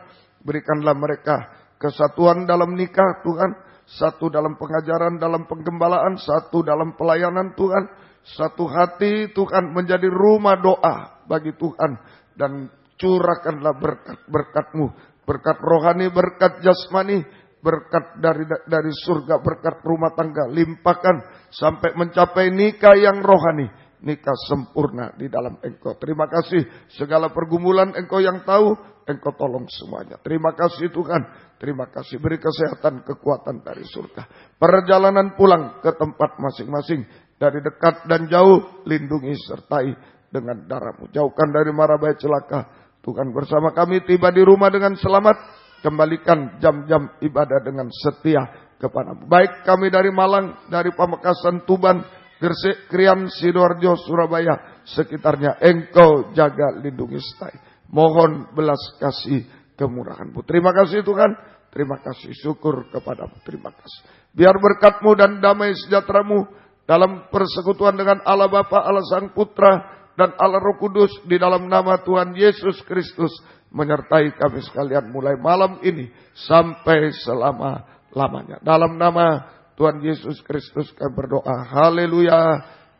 Berikanlah mereka kesatuan dalam nikah, Tuhan. Satu dalam pengajaran, dalam penggembalaan, satu dalam pelayanan Tuhan. Satu hati Tuhan menjadi rumah doa bagi Tuhan. Dan curahkanlah berkat-berkat-Mu. Berkat rohani, berkat jasmani, berkat dari surga, berkat rumah tangga, limpahkan sampai mencapai nikah yang rohani, nikah sempurna di dalam Engkau. Terima kasih segala pergumulan Engkau yang tahu, Engkau tolong semuanya. Terima kasih Tuhan, terima kasih beri kesehatan, kekuatan dari surga. Perjalanan pulang ke tempat masing-masing, dari dekat dan jauh, lindungi sertai dengan darah-Mu. Jauhkan dari mara bahaya celaka. Tuhan bersama kami tiba di rumah dengan selamat. Kembalikan jam-jam ibadah dengan setia kepada-Mu. Baik kami dari Malang, dari Pamekasan, Tuban, Gresik, Krian, Sidoarjo, Surabaya, sekitarnya Engkau jaga, lindungi, sertai. Mohon belas kasih kemurahan-Mu. Terima kasih Tuhan, terima kasih, syukur kepada-Mu, terima kasih. Biar berkat-Mu dan damai sejahtera-Mu dalam persekutuan dengan Allah Bapa, Allah Sang Putra, dan Allah Roh Kudus di dalam nama Tuhan Yesus Kristus menyertai kami sekalian mulai malam ini sampai selama-lamanya. Dalam nama Tuhan Yesus Kristus kami berdoa. Haleluya.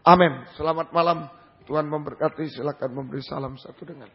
Amin. Selamat malam. Tuhan memberkati. Silakan memberi salam satu dengan